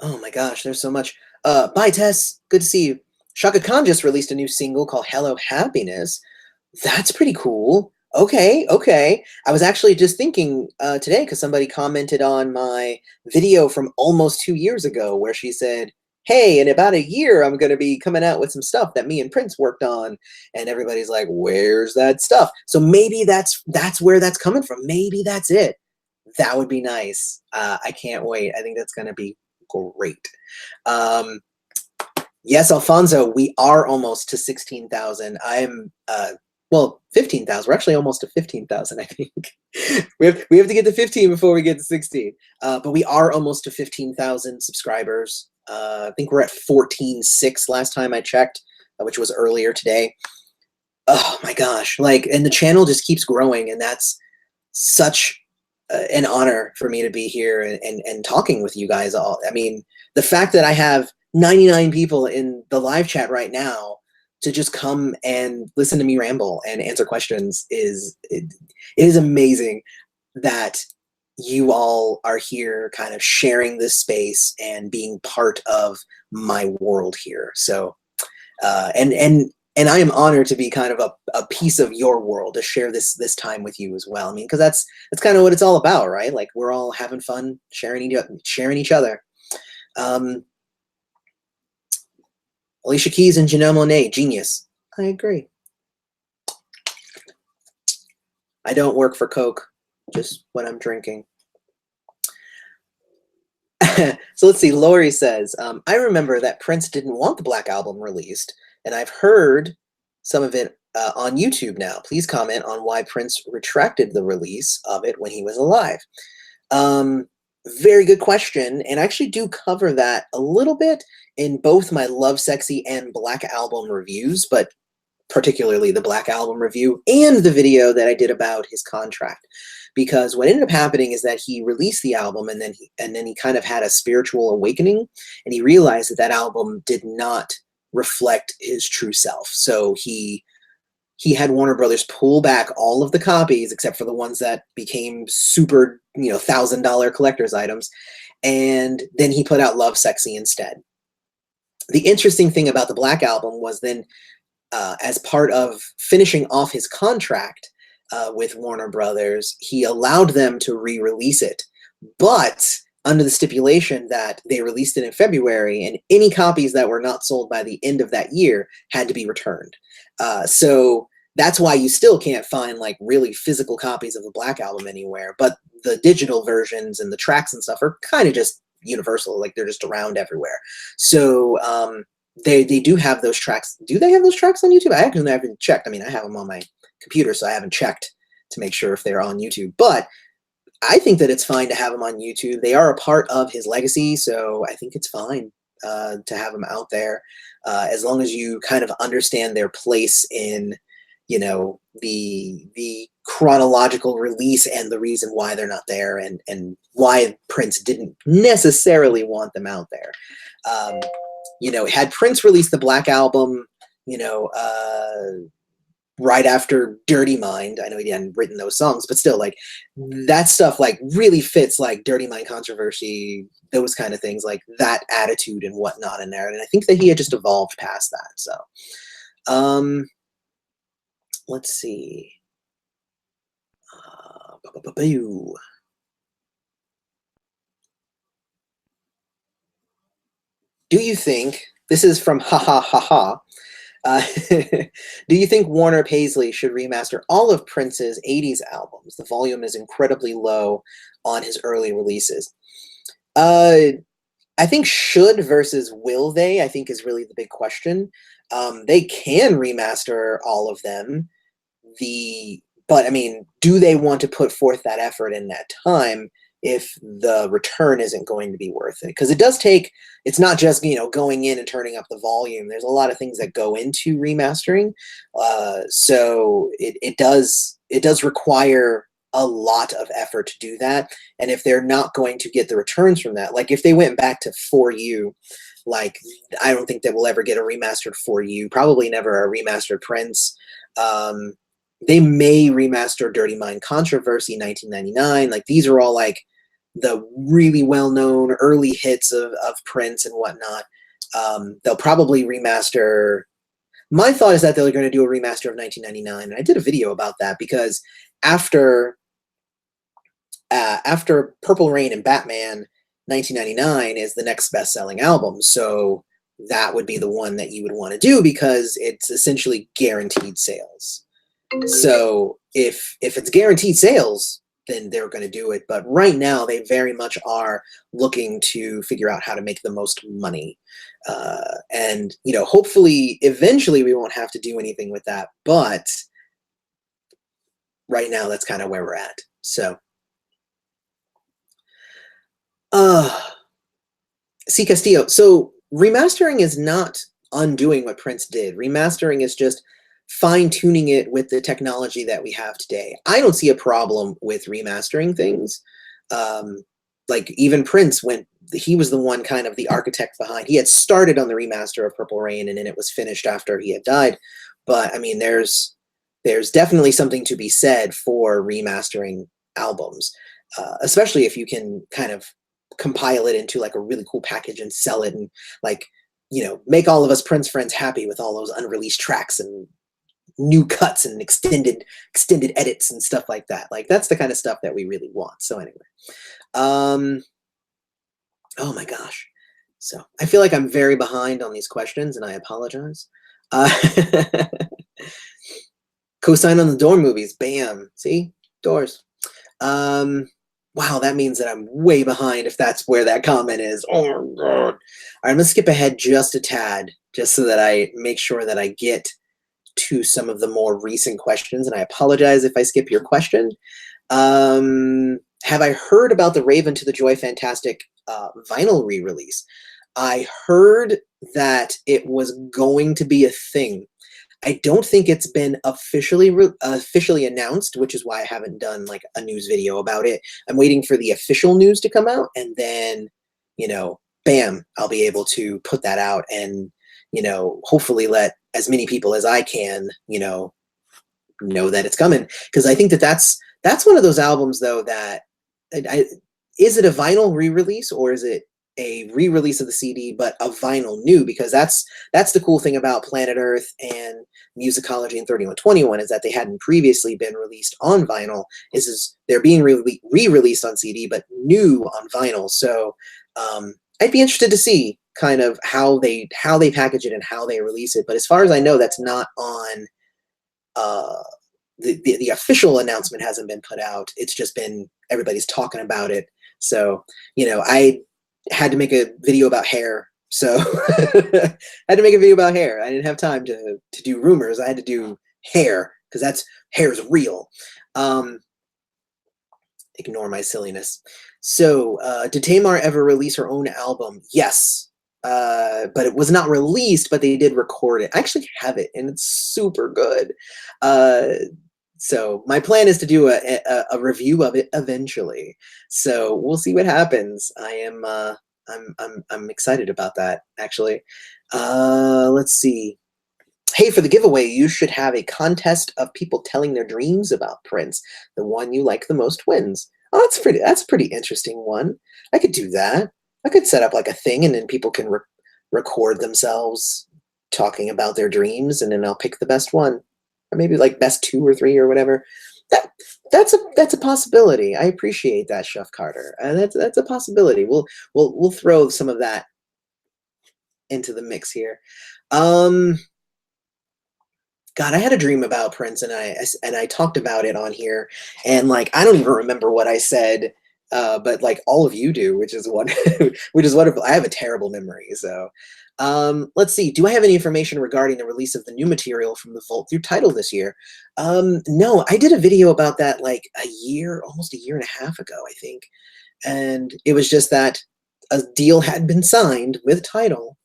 Speaker 1: Oh my gosh, there's so much. Bye, Tess. Good to see you. Shaka Khan just released a new single called Hello Happiness. That's pretty cool. Okay, okay. I was actually just thinking today, because somebody commented on my video from almost 2 years ago where she said, hey, in about a year, I'm going to be coming out with some stuff that me and Prince worked on. And everybody's like, where's that stuff? So maybe that's where that's coming from. Maybe that's it. That would be nice. I can't wait. I think that's going to be great. Yes, Alfonso, we are almost to 16,000. I'm well, 15,000. We're actually almost to 15,000, I think. we have to get to 15 before we get to 16. But we are almost to 15,000 subscribers. I think we're at 14.6 last time I checked, which was earlier today. Oh my gosh. Like, and the channel just keeps growing, and that's such an honor for me to be here and talking with you guys all. I mean, the fact that I have 99 people in the live chat right now to just come and listen to me ramble and answer questions it is amazing that you all are here kind of sharing this space and being part of my world here. So and I am honored to be kind of a piece of your world, to share this time with you as well. I mean, because that's kind of what it's all about, right? Like, we're all having fun sharing each other. Alicia Keys and Janelle Monáe, genius. I agree. I don't work for Coke, just when I'm drinking. So let's see. Lori says, I remember that Prince didn't want the Black Album released, and I've heard some of it on YouTube now. Please comment on why Prince retracted the release of it when he was alive. Very good question, and I actually do cover that a little bit in both my Love Sexy and Black Album reviews, but particularly the Black Album review and the video that I did about his contract. Because what ended up happening is that he released the album, and then he kind of had a spiritual awakening, and he realized that that album did not reflect his true self. So he had Warner Brothers pull back all of the copies except for the ones that became super, $1,000 collector's items, and then he put out Love Sexy instead. The interesting thing about the Black Album was then, as part of finishing off his contract with Warner Brothers, he allowed them to re-release it, but under the stipulation that they released it in February, and any copies that were not sold by the end of that year had to be returned. So that's why you still can't find like really physical copies of the Black Album anywhere, but the digital versions and the tracks and stuff are kind of just universal, like they're just around everywhere. So they do have those tracks. Do they have those tracks on YouTube? I actually haven't checked. I mean, I have them on my computer, so I haven't checked to make sure if they're on YouTube, but I think that it's fine to have them on YouTube. They are a part of his legacy, so I think it's fine to have them out there, as long as you kind of understand their place in, the chronological release and the reason why they're not there, and why Prince didn't necessarily want them out there. Had Prince released the Black Album, right after Dirty Mind, I know he hadn't written those songs, but still, like, that stuff like really fits like Dirty Mind controversy, those kind of things, like that attitude and whatnot in there. And I think that he had just evolved past that. So let's see. Do you think, this is from ha ha ha ha, do you think Warner Paisley should remaster all of Prince's 80s albums? The volume is incredibly low on his early releases. Uh, I think should versus will they, I think is really the big question. They can remaster all of them. But I mean, do they want to put forth that effort in that time if the return isn't going to be worth it? Because it does take, it's not just, going in and turning up the volume. There's a lot of things that go into remastering. So it does require a lot of effort to do that. And if they're not going to get the returns from that, like if they went back to For You, like I don't think that we'll ever get a remastered For You, probably never a remastered Prince. They may remaster Dirty Mind Controversy 1999. Like these are all like the really well-known early hits of Prince and whatnot. They'll probably remaster. My thought is that they're going to do a remaster of 1999. And I did a video about that because after Purple Rain and Batman, 1999 is the next best-selling album. So that would be the one that you would want to do because it's essentially guaranteed sales. So if it's guaranteed sales, then they're going to do it. But right now, they very much are looking to figure out how to make the most money. And, hopefully, eventually we won't have to do anything with that. But right now, that's kind of where we're at. So, C. Castillo. So remastering is not undoing what Prince did. Remastering is just fine-tuning it with the technology that we have today. I don't see a problem with remastering things. Like even Prince, he was the one kind of the architect behind. He had started on the remaster of Purple Rain, and then it was finished after he had died. But I mean, there's definitely something to be said for remastering albums, especially if you can kind of compile it into like a really cool package and sell it, and like make all of us Prince friends happy with all those unreleased tracks and new cuts and extended edits and stuff like that. Like that's the kind of stuff that we really want. So anyway, oh my gosh. So I feel like I'm very behind on these questions and I apologize. Cosign on the Door movies. Bam. See? Doors. Wow, that means that I'm way behind if that's where that comment is. Oh my God. All right, I'm gonna skip ahead just a tad, just so that I make sure that I get to some of the more recent questions, and I apologize if I skip your question. Have I heard about the Raven to the Joy Fantastic vinyl re-release? I heard that it was going to be a thing. I don't think it's been officially announced, which is why I haven't done like a news video about it. I'm waiting for the official news to come out, and then, bam, I'll be able to put that out and, hopefully let as many people as I can, know that it's coming. Because I think that's one of those albums, though, that is it a vinyl re-release or is it a re-release of the CD but a vinyl new? Because that's the cool thing about Planet Earth and Musicology and 3121 is that they hadn't previously been released on vinyl. Is they're being re-released on CD but new on vinyl. So I'd be interested to see kind of how they package it and how they release it. But as far as I know, that's not on the official announcement hasn't been put out. It's just been everybody's talking about it. So I had to make a video about hair. So I had to make a video about hair. I didn't have time to do rumors. I had to do hair because hair's real. Ignore my silliness. So did Tamar ever release her own album? Yes. But it was not released, but they did record it. I actually have it, and it's super good. So my plan is to do a review of it eventually. So we'll see what happens. I'm excited about that, actually. Let's see. Hey, for the giveaway, you should have a contest of people telling their dreams about Prince. The one you like the most wins. Oh, that's a pretty interesting one. I could do that. I could set up like a thing, and then people can record themselves talking about their dreams, and then I'll pick the best one. Or maybe like best 2 or 3 or whatever. That that's a possibility. I appreciate that, Chef Carter. That's a possibility. We'll throw some of that into the mix here. Um, God, I had a dream about Prince, and I talked about it on here, and like I don't even remember what I said, but like all of you do, which is one, which is wonderful. I have a terrible memory, so let's see. Do I have any information regarding the release of the new material from the Vault through Title this year? No, I did a video about that like almost a year and a half ago, I think, and it was just that a deal had been signed with Title,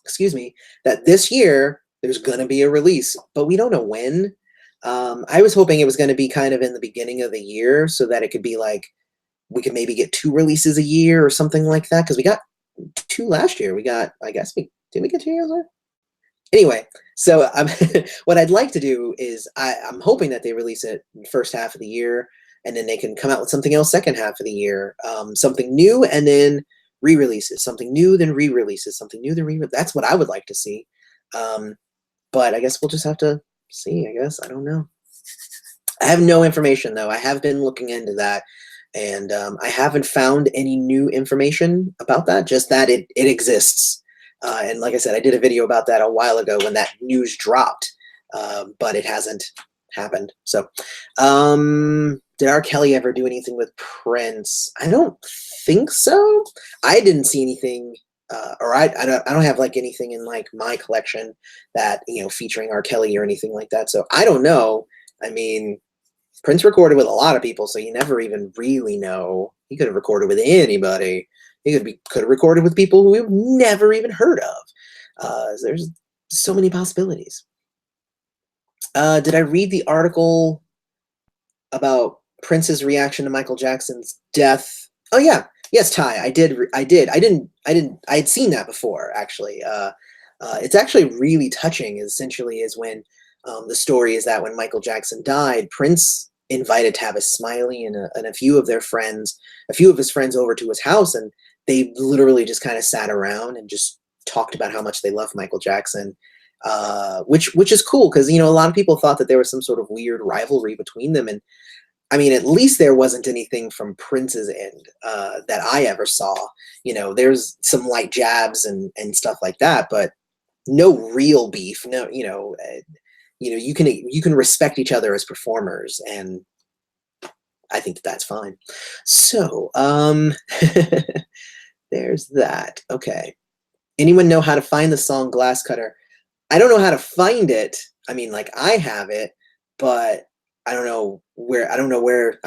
Speaker 1: excuse me, that this year there's going to be a release, but we don't know when. I was hoping it was going to be kind of in the beginning of the year so that it could be like we could maybe get 2 releases a year or something like that, because we got 2 last year. We got, I guess we did we get 2 years last? Anyway, so what I'd like to do is I'm hoping that they release it in the first half of the year, and then they can come out with something else second half of the year, something new, and then re-releases, something new, then re-releases, something new, then re-releases. That's what I would like to see. But I guess we'll just have to see, I guess. I don't know. I have no information, though. I have been looking into that, and I haven't found any new information about that, just that it exists. And like I said, I did a video about that a while ago when that news dropped, but it hasn't happened. So, did R. Kelly ever do anything with Prince? I don't think so. I didn't see anything, or I don't have like anything in like my collection that, you know, featuring R. Kelly or anything like that. So I don't know. I mean, Prince recorded with a lot of people, so you never even really know. He could have recorded with anybody. He could have recorded with people who we've never even heard of. There's so many possibilities. Did I read the article about Prince's reaction to Michael Jackson's death? Oh yeah, yes, Ty, I did. I had seen that before, actually. It's actually really touching. Essentially, is when the story is that when Michael Jackson died, Prince invited Tavis Smiley and a few of his friends over to his house, and they literally just kind of sat around and just talked about how much they love Michael Jackson, which is cool because, you know, a lot of people thought that there was some sort of weird rivalry between them, and I mean, at least there wasn't anything from Prince's end that I ever saw. You know, there's some light jabs and stuff like that, but no real beef. No, you can respect each other as performers, and I think that's fine. So, there's that. Okay. Anyone know how to find the song Glass Cutter? I don't know how to find it. I mean, like, I have it, but I don't know where. I don't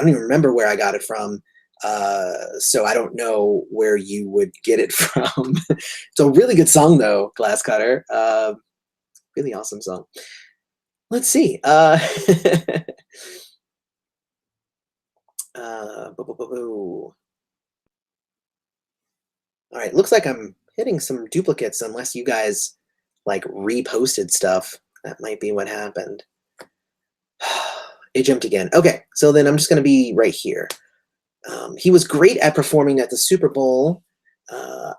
Speaker 1: even remember where I got it from. So I don't know where you would get it from. It's a really good song, though, Glass Cutter. Really awesome song. Let's see. All right, looks like I'm hitting some duplicates unless you guys like reposted stuff. That might be what happened. It jumped again. Okay, so then I'm just going to be right here. He was great at performing at the Super Bowl.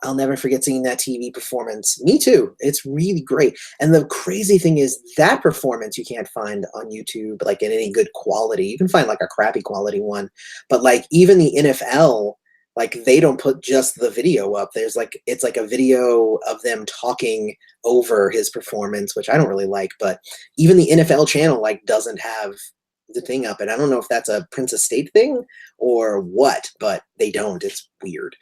Speaker 1: I'll never forget seeing that TV performance. Me too. It's really great. And the crazy thing is that performance you can't find on YouTube like in any good quality. You can find like a crappy quality one, but like even the NFL, like they don't put just the video up. There's like it's like a video of them talking over his performance, which I don't really like, but even the NFL channel like doesn't have the thing up, and I don't know if that's a Prince Estate thing or what, but they don't. It's weird.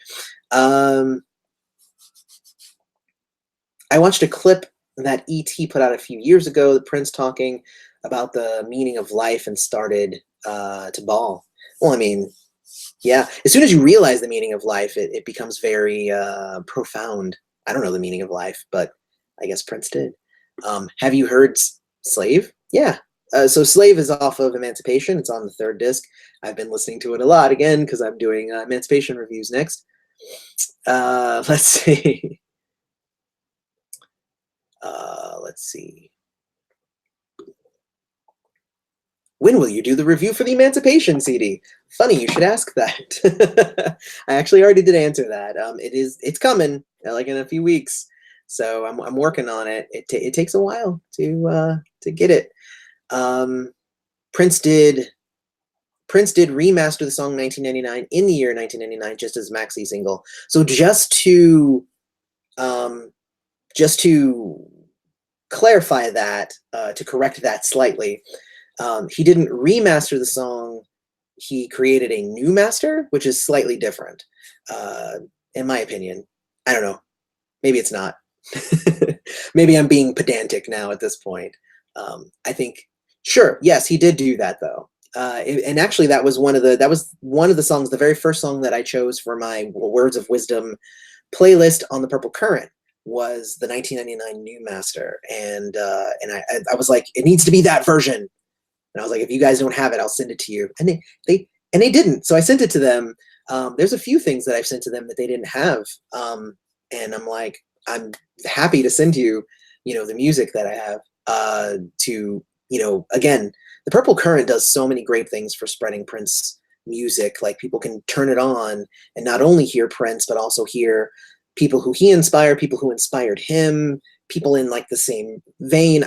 Speaker 1: I watched a clip that E.T. put out a few years ago, the Prince talking about the meaning of life, and started to bawl. Well, I mean, yeah, as soon as you realize the meaning of life, it becomes very profound. I don't know the meaning of life, but I guess Prince did. Have you heard Slave? Yeah. So Slave is off of Emancipation. It's on the 3rd disc. I've been listening to it a lot again because I'm doing Emancipation reviews next. Let's see. Let's see. When will you do the review for the Emancipation CD? Funny, you should ask that. I actually already did answer that. It's coming like in a few weeks, so I'm working on it. It takes a while to get it. Prince did Prince did remaster the song 1999 in the year 1999, just as maxi single. So just to clarify that, to correct that slightly, he didn't remaster the song. He created a new master, which is slightly different, in my opinion. I don't know. Maybe it's not. Maybe I'm being pedantic now at this point. I think, sure, yes, he did do that though. And actually, that was one of the songs, the very first song that I chose for my Words of Wisdom playlist on the Purple Current was the 1999 New Master, and I was like, it needs to be that version. And I was like, if you guys don't have it, I'll send it to you. And they didn't. So I sent it to them. There's a few things that I've sent to them that they didn't have. And I'm like, I'm happy to send you, the music that I have, to, again, the Purple Current does so many great things for spreading Prince music. Like, people can turn it on and not only hear Prince, but also hear people who he inspired, people who inspired him, people in like the same vein.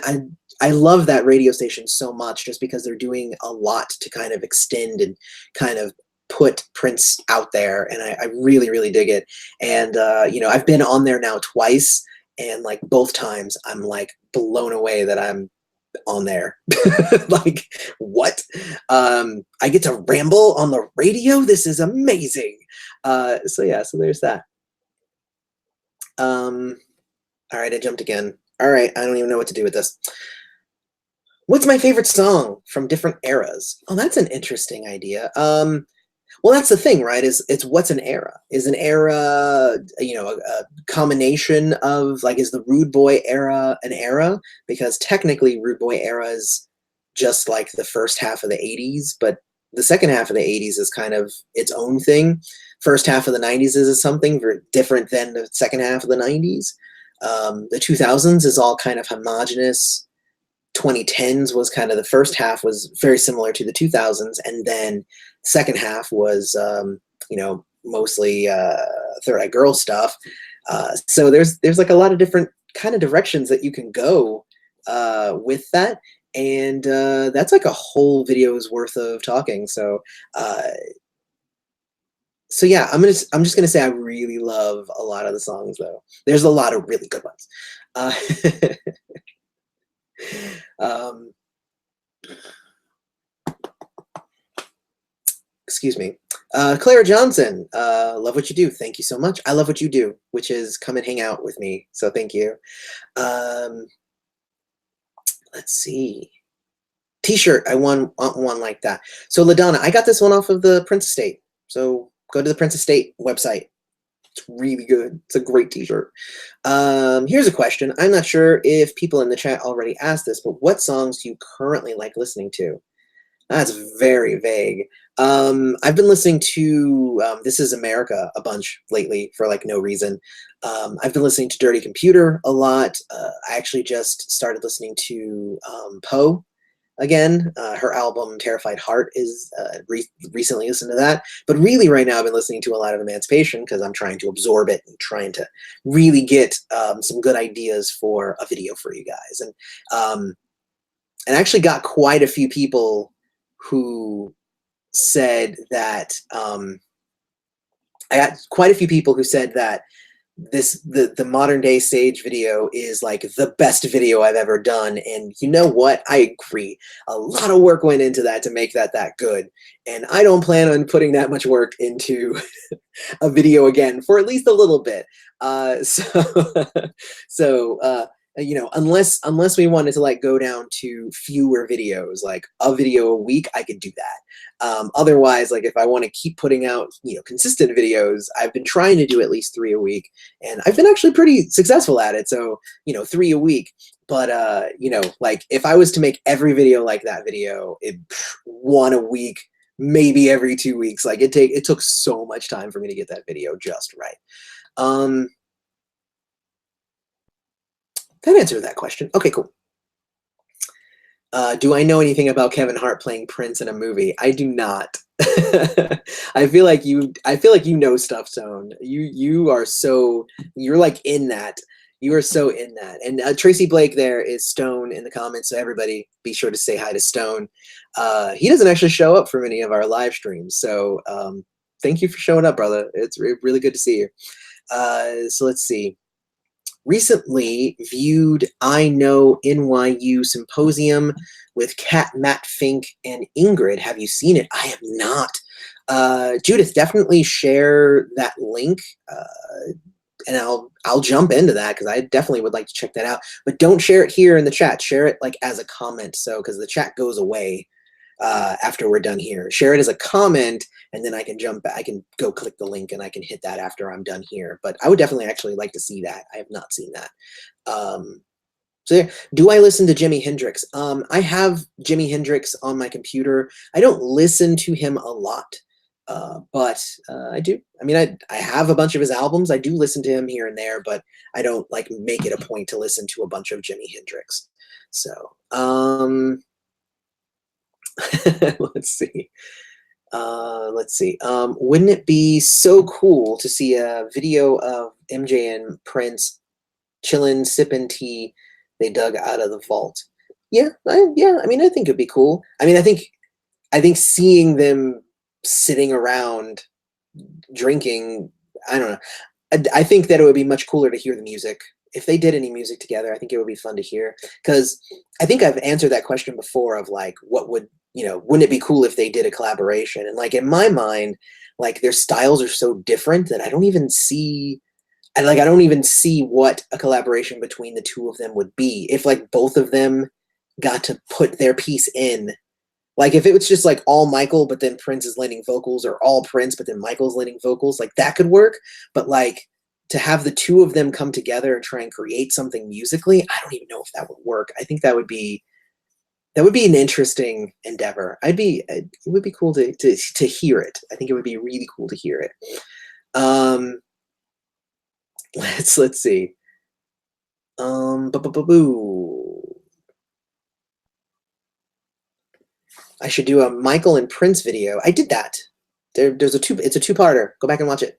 Speaker 1: I love that radio station so much, just because they're doing a lot to kind of extend and kind of put Prince out there, and I really, really dig it. And I've been on there now twice, and like both times I'm like blown away that I'm on there. Like, what? I get to ramble on the radio? This is amazing. So yeah, so there's that. All right, I jumped again. All right, I don't even know what to do with this. What's my favorite song from different eras? Oh, that's an interesting idea. Well, that's the thing, right? It's what's an era? Is an era, a combination of, like, is the Rude Boy era an era? Because technically, Rude Boy era is just like the first half of the 80s, but the second half of the 80s is kind of its own thing. First half of the 90s is something very different than the second half of the 90s. The 2000s is all kind of homogenous. 2010s was kind of, the first half was very similar to the 2000s, and then second half was mostly Third Eye Girl stuff. So there's like a lot of different kind of directions that you can go with that, and that's like a whole video's worth of talking. So yeah, I'm just gonna say I really love a lot of the songs, though. There's a lot of really good ones. Excuse me. Clara Johnson, love what you do. Thank you so much. I love what you do, which is come and hang out with me. So thank you. Let's see. T-shirt. I want one like that. So LaDonna, I got this one off of the Prince Estate. So go to the Prince Estate website. It's really good. It's a great t-shirt. Here's a question. I'm not sure if people in the chat already asked this, but what songs do you currently like listening to? That's very vague. I've been listening to This Is America a bunch lately for like no reason. I've been listening to Dirty Computer a lot. I actually just started listening to Poe again. Her album Terrified Heart is recently listened to that. But really right now I've been listening to a lot of Emancipation because I'm trying to absorb it and trying to really get some good ideas for a video for you guys. And I actually got quite a few people who said that I got quite a few people who said that the modern day stage video is like the best video I've ever done. And you know what? I agree. A lot of work went into that to make that good. And I don't plan on putting that much work into a video again for at least a little bit. Unless we wanted to like go down to fewer videos, like a video a week, I could do that. Otherwise, like if I want to keep putting out, consistent videos, I've been trying to do at least 3 a week, and I've been actually pretty successful at it. So, 3 a week. But, like if I was to make every video like that video, one a week, maybe every 2 weeks, like it took so much time for me to get that video just right. That answered that question. Okay, cool. Do I know anything about Kevin Hart playing Prince in a movie? I do not. I feel like you know stuff, Zone. You're like in that. You are so in that. And Tracy Blake there is Stone in the comments, so everybody be sure to say hi to Stone. He doesn't actually show up for many of our live streams, so thank you for showing up, brother. It's really good to see you. So let's see. Recently viewed I Know NYU Symposium with Kat, Matt Fink, and Ingrid. Have you seen it? I have not. Judith, definitely share that link. And I'll jump into that because I definitely would like to check that out. But don't share it here in the chat. Share it like as a comment, so because the chat goes away after we're done here. Share it as a comment, and then I can jump back. I can go click the link, and I can hit that after I'm done here. But I would definitely actually like to see that. I have not seen that. So yeah. Do I listen to Jimi Hendrix? I have Jimi Hendrix on my computer. I don't listen to him a lot. But I do. I mean, I have a bunch of his albums. I do listen to him here and there, but I don't like make it a point to listen to a bunch of Jimi Hendrix. So let's see. Wouldn't it be so cool to see a video of MJ and Prince chilling, sipping tea they dug out of the vault? Yeah, I mean, I think it'd be cool. I mean, I think seeing them sitting around drinking, I don't know. I think that it would be much cooler to hear the music. If they did any music together, I think it would be fun to hear. Because I think I've answered that question before of like, what would, wouldn't it be cool if they did a collaboration? And like in my mind, like their styles are so different that I don't even see what a collaboration between the two of them would be. If like both of them got to put their piece in. Like if it was just like all Michael, but then Prince is lending vocals, or all Prince, but then Michael's lending vocals, like that could work. But like to have the two of them come together and try and create something musically, I don't even know if that would work. I think that would be an interesting endeavor. It would be cool to hear it. I think it would be really cool to hear it. Let's see. I should do a Michael and Prince video. I did that. It's a two-parter. Go back and watch it.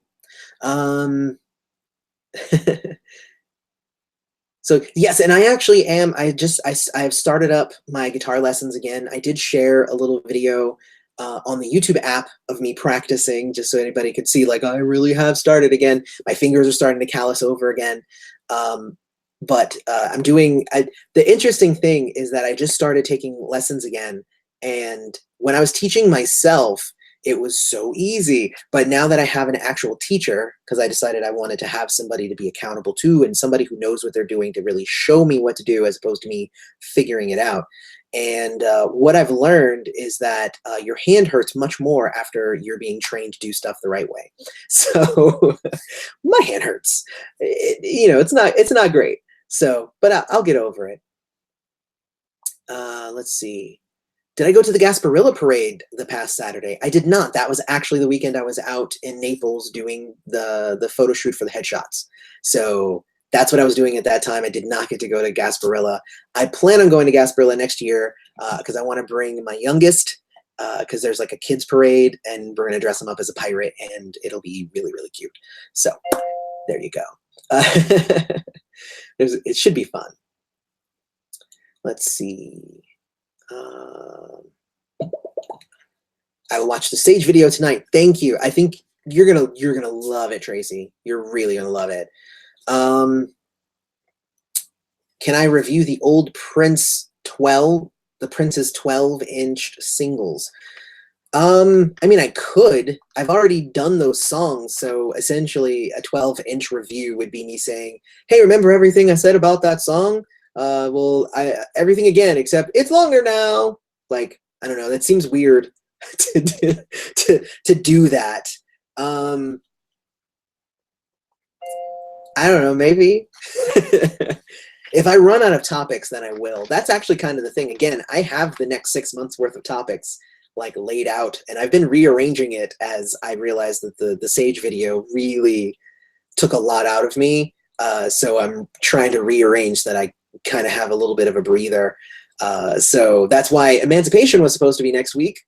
Speaker 1: So yes, and I actually am. I've started up my guitar lessons again. I did share a little video on the YouTube app of me practicing, just so anybody could see. Like I really have started again. My fingers are starting to callus over again. But I'm doing. The interesting thing is that I just started taking lessons again. And when I was teaching myself, it was so easy. But now that I have an actual teacher, because I decided I wanted to have somebody to be accountable to and somebody who knows what they're doing to really show me what to do as opposed to me figuring it out. And what I've learned is that your hand hurts much more after you're being trained to do stuff the right way. So my hand hurts. It's not great. So, but I'll get over it. Let's see. Did I go to the Gasparilla Parade the past Saturday? I did not. That was actually the weekend I was out in Naples doing the photo shoot for the headshots. So that's what I was doing at that time. I did not get to go to Gasparilla. I plan on going to Gasparilla next year because I want to bring my youngest because there's like a kids parade and we're going to dress him up as a pirate and it'll be really, really cute. So there you go. It should be fun. Let's see. I will watch the stage video tonight. Thank you. I think you're gonna love it, Tracy. You're really gonna love it. Can I review the old Prince's 12-inch singles? I mean, I could. I've already done those songs, so essentially a 12-inch review would be me saying, "Hey, remember everything I said about that song? Everything again, except it's longer now." Like, I don't know, that seems weird to do that. I don't know, maybe. If I run out of topics, then I will. That's actually kind of the thing. Again, I have the next 6 months worth of topics like laid out, and I've been rearranging it as I realized that the Sage video really took a lot out of me. So I'm trying to rearrange that I kind of have a little bit of a breather. So that's why Emancipation was supposed to be next week.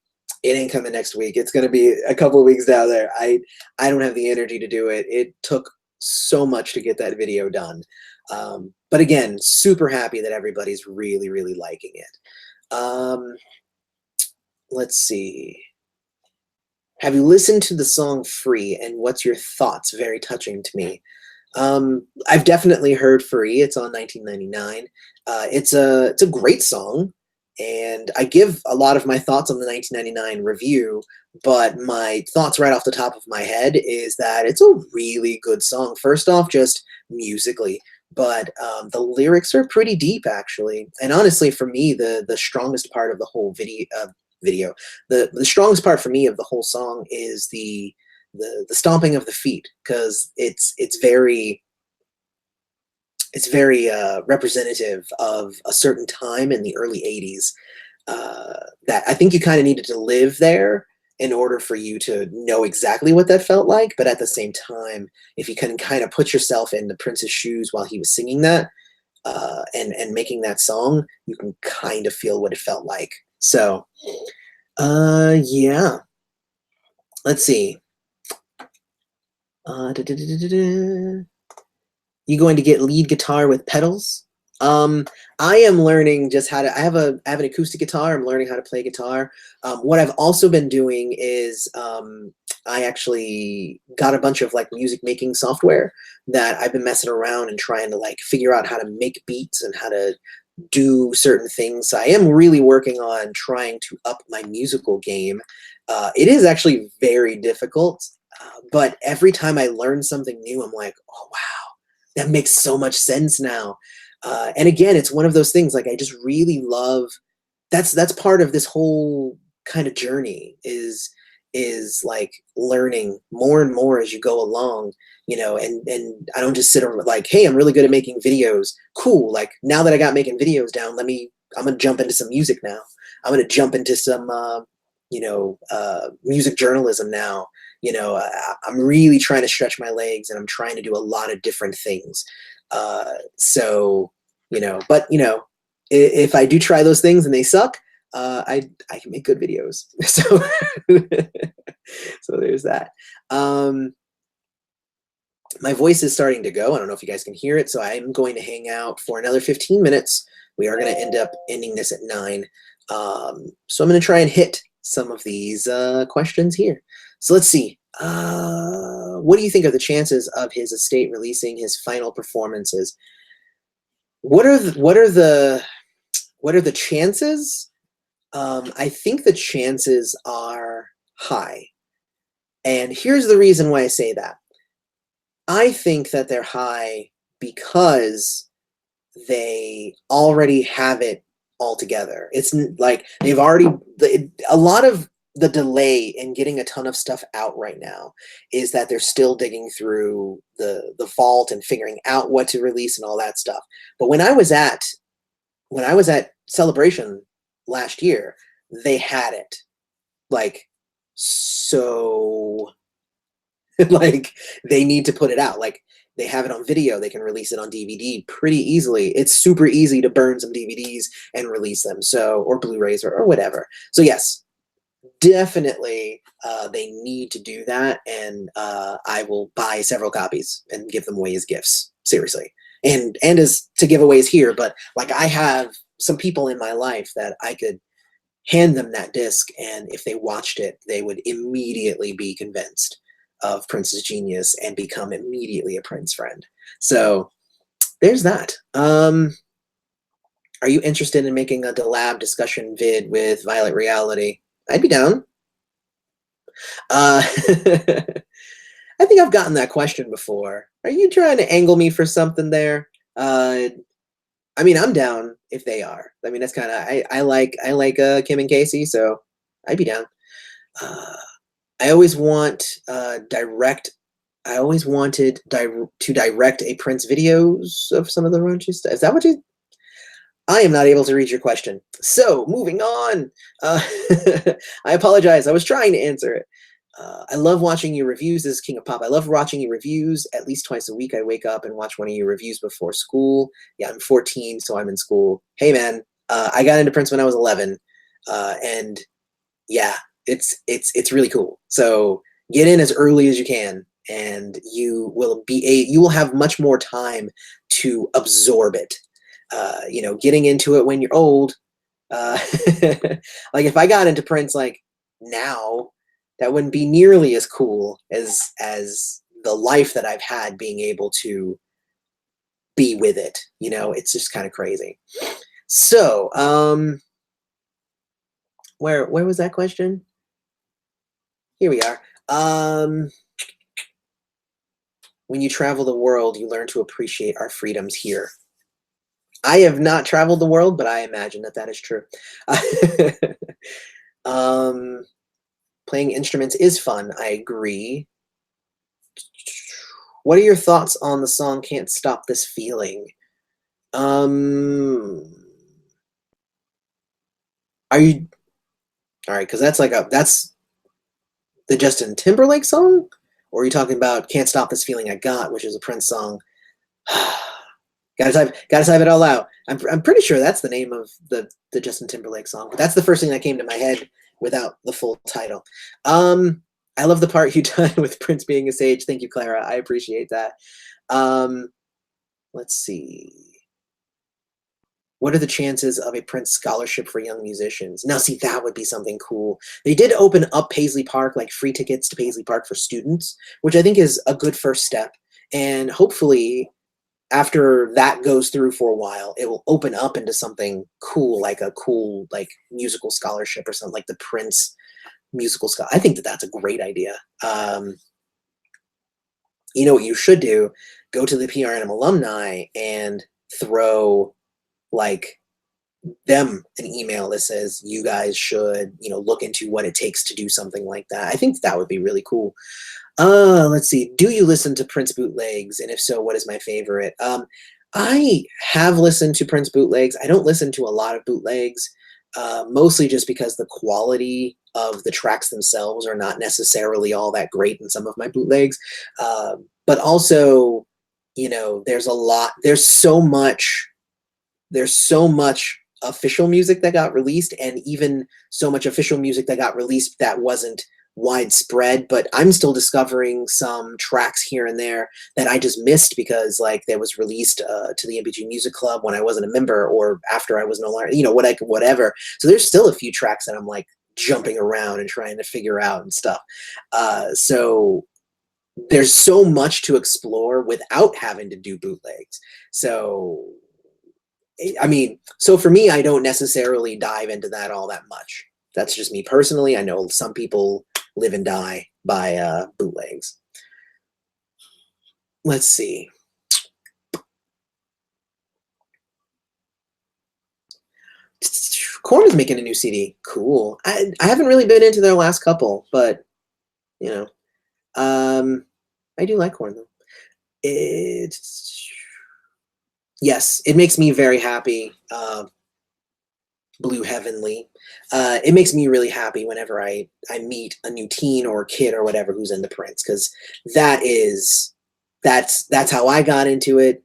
Speaker 1: It ain't coming next week. It's going to be a couple of weeks down there. I don't have the energy to do it. It took so much to get that video done. But again, super happy that everybody's really, really liking it. Let's see. Have you listened to the song Free, and what's your thoughts? Very touching to me. I've definitely heard Free. It's on 1999. It's a great song, and I give a lot of my thoughts on the 1999 review, but my thoughts right off the top of my head is that it's a really good song. First off, just musically, but the lyrics are pretty deep, actually. And honestly, for me, the strongest part of the whole video, the strongest part for me of the whole song is the stomping of the feet, because it's very representative of a certain time in the early 80s, that I think you kind of needed to live there in order for you to know exactly what that felt like. But at the same time, if you can kind of put yourself in the Prince's shoes while he was singing that, and making that song, you can kind of feel what it felt like. So yeah, let's see. You going to get lead guitar with pedals? I am learning just how to. I have an acoustic guitar. I'm learning how to play guitar. What I've also been doing is I actually got a bunch of like music making software that I've been messing around and trying to like figure out how to make beats and how to do certain things. So I am really working on trying to up my musical game. It is actually very difficult, but every time I learn something new, I'm like, oh wow, that makes so much sense now. And again, it's one of those things, like I just really love, that's part of this whole kind of journey, is like learning more and more as you go along, and I don't just sit around like, hey, I'm really good at making videos. Cool. Like now that I got making videos down, I'm going to jump into some music now. I'm going to jump into some, music journalism now. I'm really trying to stretch my legs, and I'm trying to do a lot of different things. So, but if I do try those things and they suck, I can make good videos. So, so there's that. My voice is starting to go. I don't know if you guys can hear it. So I'm going to hang out for another 15 minutes. We are going to end up ending this at 9. So I'm going to try and hit some of these questions here. So let's see. What do you think are the chances of his estate releasing his final performances? What are the chances? I think the chances are high. And here's the reason why I say that. I think that they're high because they already have it all together. It's like they've already, a lot of the delay in getting a ton of stuff out right now is that they're still digging through the vault and figuring out what to release and all that stuff. But when I was at Celebration last year, they had it. Like, so like they need to put it out. Like they have it on video, they can release it on DVD pretty easily. It's super easy to burn some DVDs and release them. So, or Blu-rays or whatever. So yes, definitely they need to do that. And I will buy several copies and give them away as gifts. Seriously. And as to giveaways here, but like I have some people in my life that I could hand them that disc, and if they watched it, they would immediately be convinced of Prince's genius and become immediately a Prince friend. So there's that. Are you interested in making a Delab discussion vid with Violet Reality? I'd be down. I think I've gotten that question before. Are you trying to angle me for something there? I mean, I'm down if they are. I mean, that's kind of, I like Kim and Casey, so I'd be down. I always want I always wanted to direct a Prince videos of some of the raunchy stuff. Is that what you? I am not able to read your question. So moving on. I apologize. I was trying to answer it. I love watching your reviews. This is King of Pop. I love watching your reviews at least twice a week. I wake up and watch one of your reviews before school. Yeah, I'm 14, so I'm in school. Hey, man, I got into Prince when I was 11, and yeah, it's really cool. So get in as early as you can. and you will have much more time to absorb it. Getting into it when you're old, uh, like if I got into Prince like now, that wouldn't be nearly as cool as the life that I've had being able to be with it. It's just kind of crazy. So, where was that question? Here we are. When you travel the world, you learn to appreciate our freedoms here. I have not traveled the world, but I imagine that is true. Playing instruments is fun. I agree. What are your thoughts on the song "Can't Stop This Feeling"? Are you all right? Because that's the Justin Timberlake song, or are you talking about "Can't Stop This Feeling I Got," which is a Prince song? Gotta type it all out. I'm pretty sure that's the name of the Justin Timberlake song. But that's the first thing that came to my head without the full title. I love the part you done with Prince being a sage. Thank you, Clara. I appreciate that. Let's see. What are the chances of a Prince scholarship for young musicians? Now, see, that would be something cool. They did open up Paisley Park, like free tickets to Paisley Park for students, which I think is a good first step. And hopefully, after that goes through for a while, it will open up into something cool, like a cool musical scholarship or something like the Prince musical scholarship. I think that's a great idea. You know what you should do? Go to the PRNM alumni and throw them an email that says you guys should look into what it takes to do something like that. I think that would be really cool. Let's see. Do you listen to Prince bootlegs? And if so, what is my favorite? I have listened to Prince bootlegs. I don't listen to a lot of bootlegs, mostly just because the quality of the tracks themselves are not necessarily all that great in some of my bootlegs. But also, there's so much official music that got released, and even so much official music that got released that wasn't widespread, but I'm still discovering some tracks here and there that I just missed because that was released to the MPG Music Club when I wasn't a member, or after I was no longer, whatever. So there's still a few tracks that I'm jumping around and trying to figure out and stuff. So there's so much to explore without having to do bootlegs. So so for me, I don't necessarily dive into that all that much. That's just me personally. I know some people live and die by bootlegs. Let's see. Korn is making a new CD. Cool. I haven't really been into their last couple, but I do like Korn though. Yes, it makes me very happy. Blue Heavenly. It makes me really happy whenever I meet a new teen or kid or whatever who's into Prince, because that's how I got into it.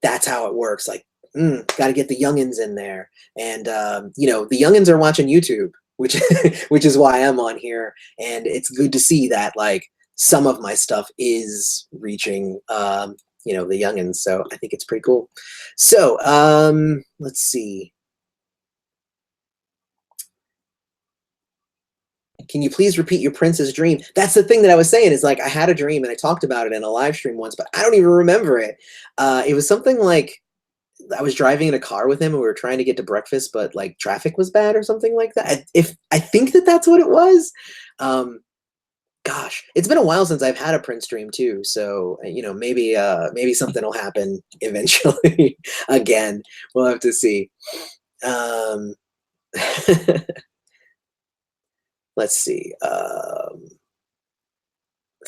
Speaker 1: That's how it works. Got to get the youngins in there, and the youngins are watching YouTube, which which is why I'm on here, and it's good to see that some of my stuff is reaching the youngins. So I think it's pretty cool. So let's see. Can you please repeat your Prince's dream? That's the thing that I was saying is I had a dream and I talked about it in a live stream once, but I don't even remember it. It was something like I was driving in a car with him and we were trying to get to breakfast, but traffic was bad or something like that. If I think that's what it was. Gosh, it's been a while since I've had a Prince dream too. So, maybe something will happen eventually again. We'll have to see. Let's see.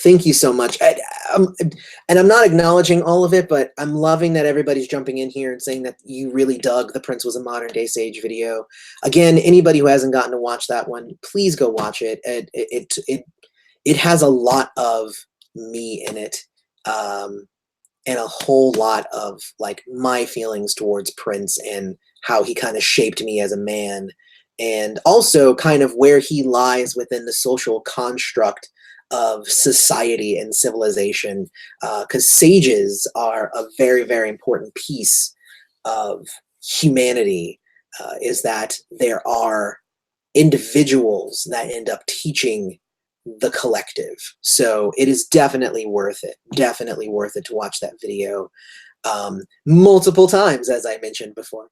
Speaker 1: Thank you so much. And I'm not acknowledging all of it, but I'm loving that everybody's jumping in here and saying that you really dug the Prince Was a Modern Day Sage video. Again, anybody who hasn't gotten to watch that one, please go watch it. It has a lot of me in it, and a whole lot of my feelings towards Prince and how he kind of shaped me as a man, and also kind of where he lies within the social construct of society and civilization, because sages are a very, very important piece of humanity, is that there are individuals that end up teaching the collective. So it is definitely worth it to watch that video multiple times, as I mentioned before.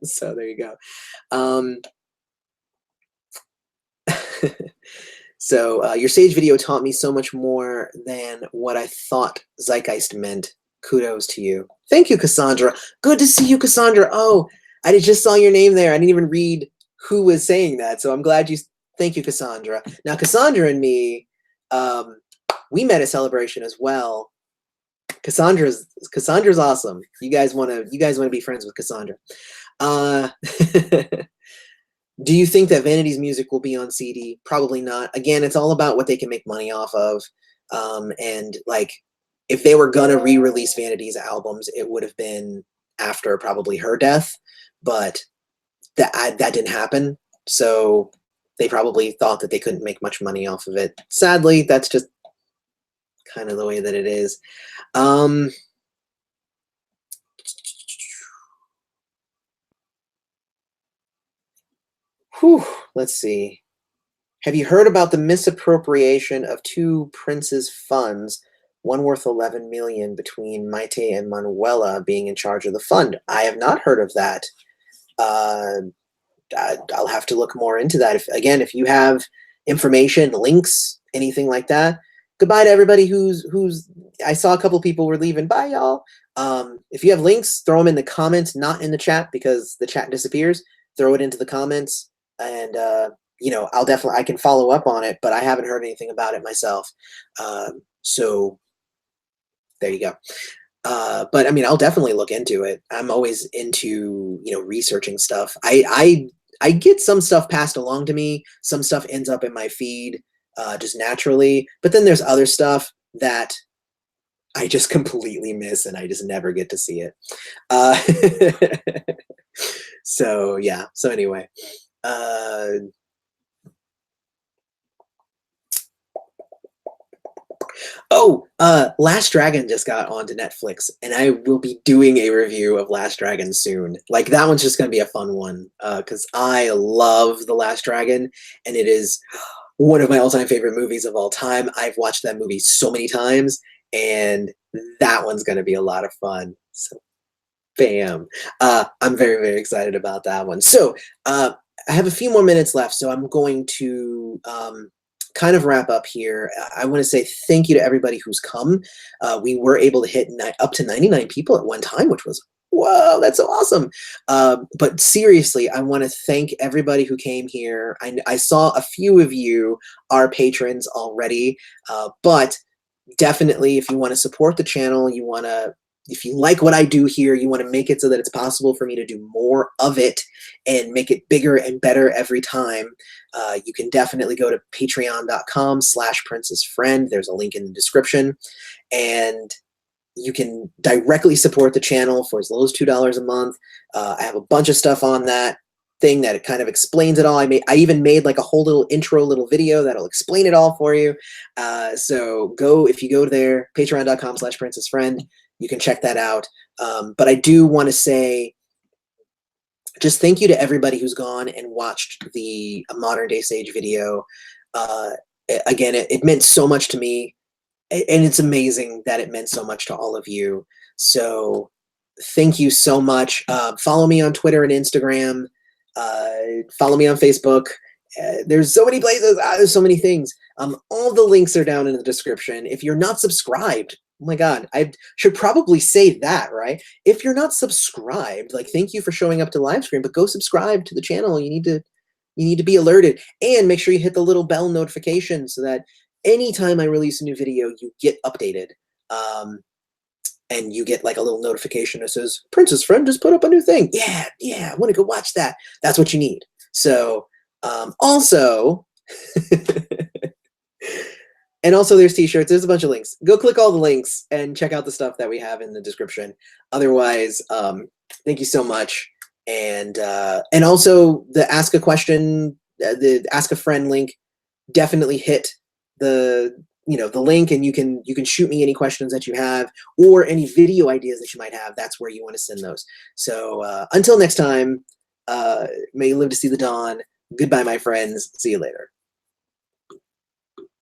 Speaker 1: So there you go. So your Sage video taught me so much more than what I thought Zeitgeist meant. Kudos to you. Thank you, Cassandra. Good to see you, Cassandra. Oh, I just saw your name there. I didn't even read who was saying that, so I'm glad you. Thank you, Cassandra. Now, Cassandra and me, we met at Celebration as well. Cassandra's awesome. You guys want to be friends with Cassandra. Do you think that Vanity's music will be on CD? Probably not. Again, it's all about what they can make money off of. And like, if they were gonna re-release Vanity's albums, it would have been after probably her death, but that didn't happen. So they probably thought that they couldn't make much money off of it. Sadly, that's just kind of the way that it is. Let's see. Have you heard about the misappropriation of two princes' funds, one worth 11 million, between Maite and Manuela being in charge of the fund? I have not heard of that. I'll have to look more into that. If you have information, links, anything like that. Goodbye to everybody who's. I saw a couple people were leaving. Bye, y'all. If you have links, throw them in the comments, not in the chat, because the chat disappears. Throw it into the comments, and you know, I can follow up on it, but I haven't heard anything about it myself. So there you go. But I mean, I'll definitely look into it. I'm always into, you know, researching stuff. I get some stuff passed along to me. Some stuff ends up in my feed just naturally. But then there's other stuff that I just completely miss, and I just never get to see it. So yeah. So anyway. Last Dragon just got onto Netflix, and I will be doing a review of Last Dragon soon. Like, that one's just going to be a fun one, because I love The Last Dragon, and it is one of my all-time favorite movies of all time. I've watched that movie so many times, and that one's going to be a lot of fun. So, bam. I'm very, very excited about that one. So, I have a few more minutes left, so I'm going to kind of wrap up here. I want to say thank you to everybody who's come. We were able to hit up to 99 people at one time, which was, whoa, that's so awesome. But seriously, I want to thank everybody who came here. I saw a few of you are patrons already, but definitely, if you want to support the channel, if you like what I do here, you want to make it so that it's possible for me to do more of it and make it bigger and better every time, you can definitely go to patreon.com/princessfriend. There's a link in the description, and you can directly support the channel for as low as $2 a month. I have a bunch of stuff on that thing that it kind of explains it all. I even made like a whole little intro video that'll explain it all for you. So if you go there, patreon.com/princessfriend, you can check that out. But I do want to say just thank you to everybody who's gone and watched the Modern Day Sage video. Again, it meant so much to me, and it's amazing that it meant so much to all of you. So thank you so much. Follow me on Twitter and Instagram. Follow me on Facebook. There's so many places. There's so many things. All the links are down in the description. If you're not subscribed, oh my God, I should probably say that, right? If you're not subscribed, like, thank you for showing up to Livestream, but go subscribe to the channel. You need to be alerted, and make sure you hit the little bell notification so that anytime I release a new video, you get updated. And you get like a little notification that says, Princess Friend just put up a new thing. Yeah, I want to go watch that. That's what you need. So, also, and also there's t-shirts. There's a bunch of links. Go click all the links and check out the stuff that we have in the description. Otherwise, thank you so much. And also the Ask a Question, the Ask a Friend link. definitely hit the the link, and you can shoot me any questions that you have, or any video ideas that you might have. That's where you want to send those. So until next time, may you live to see the dawn. Goodbye, my friends. See you later.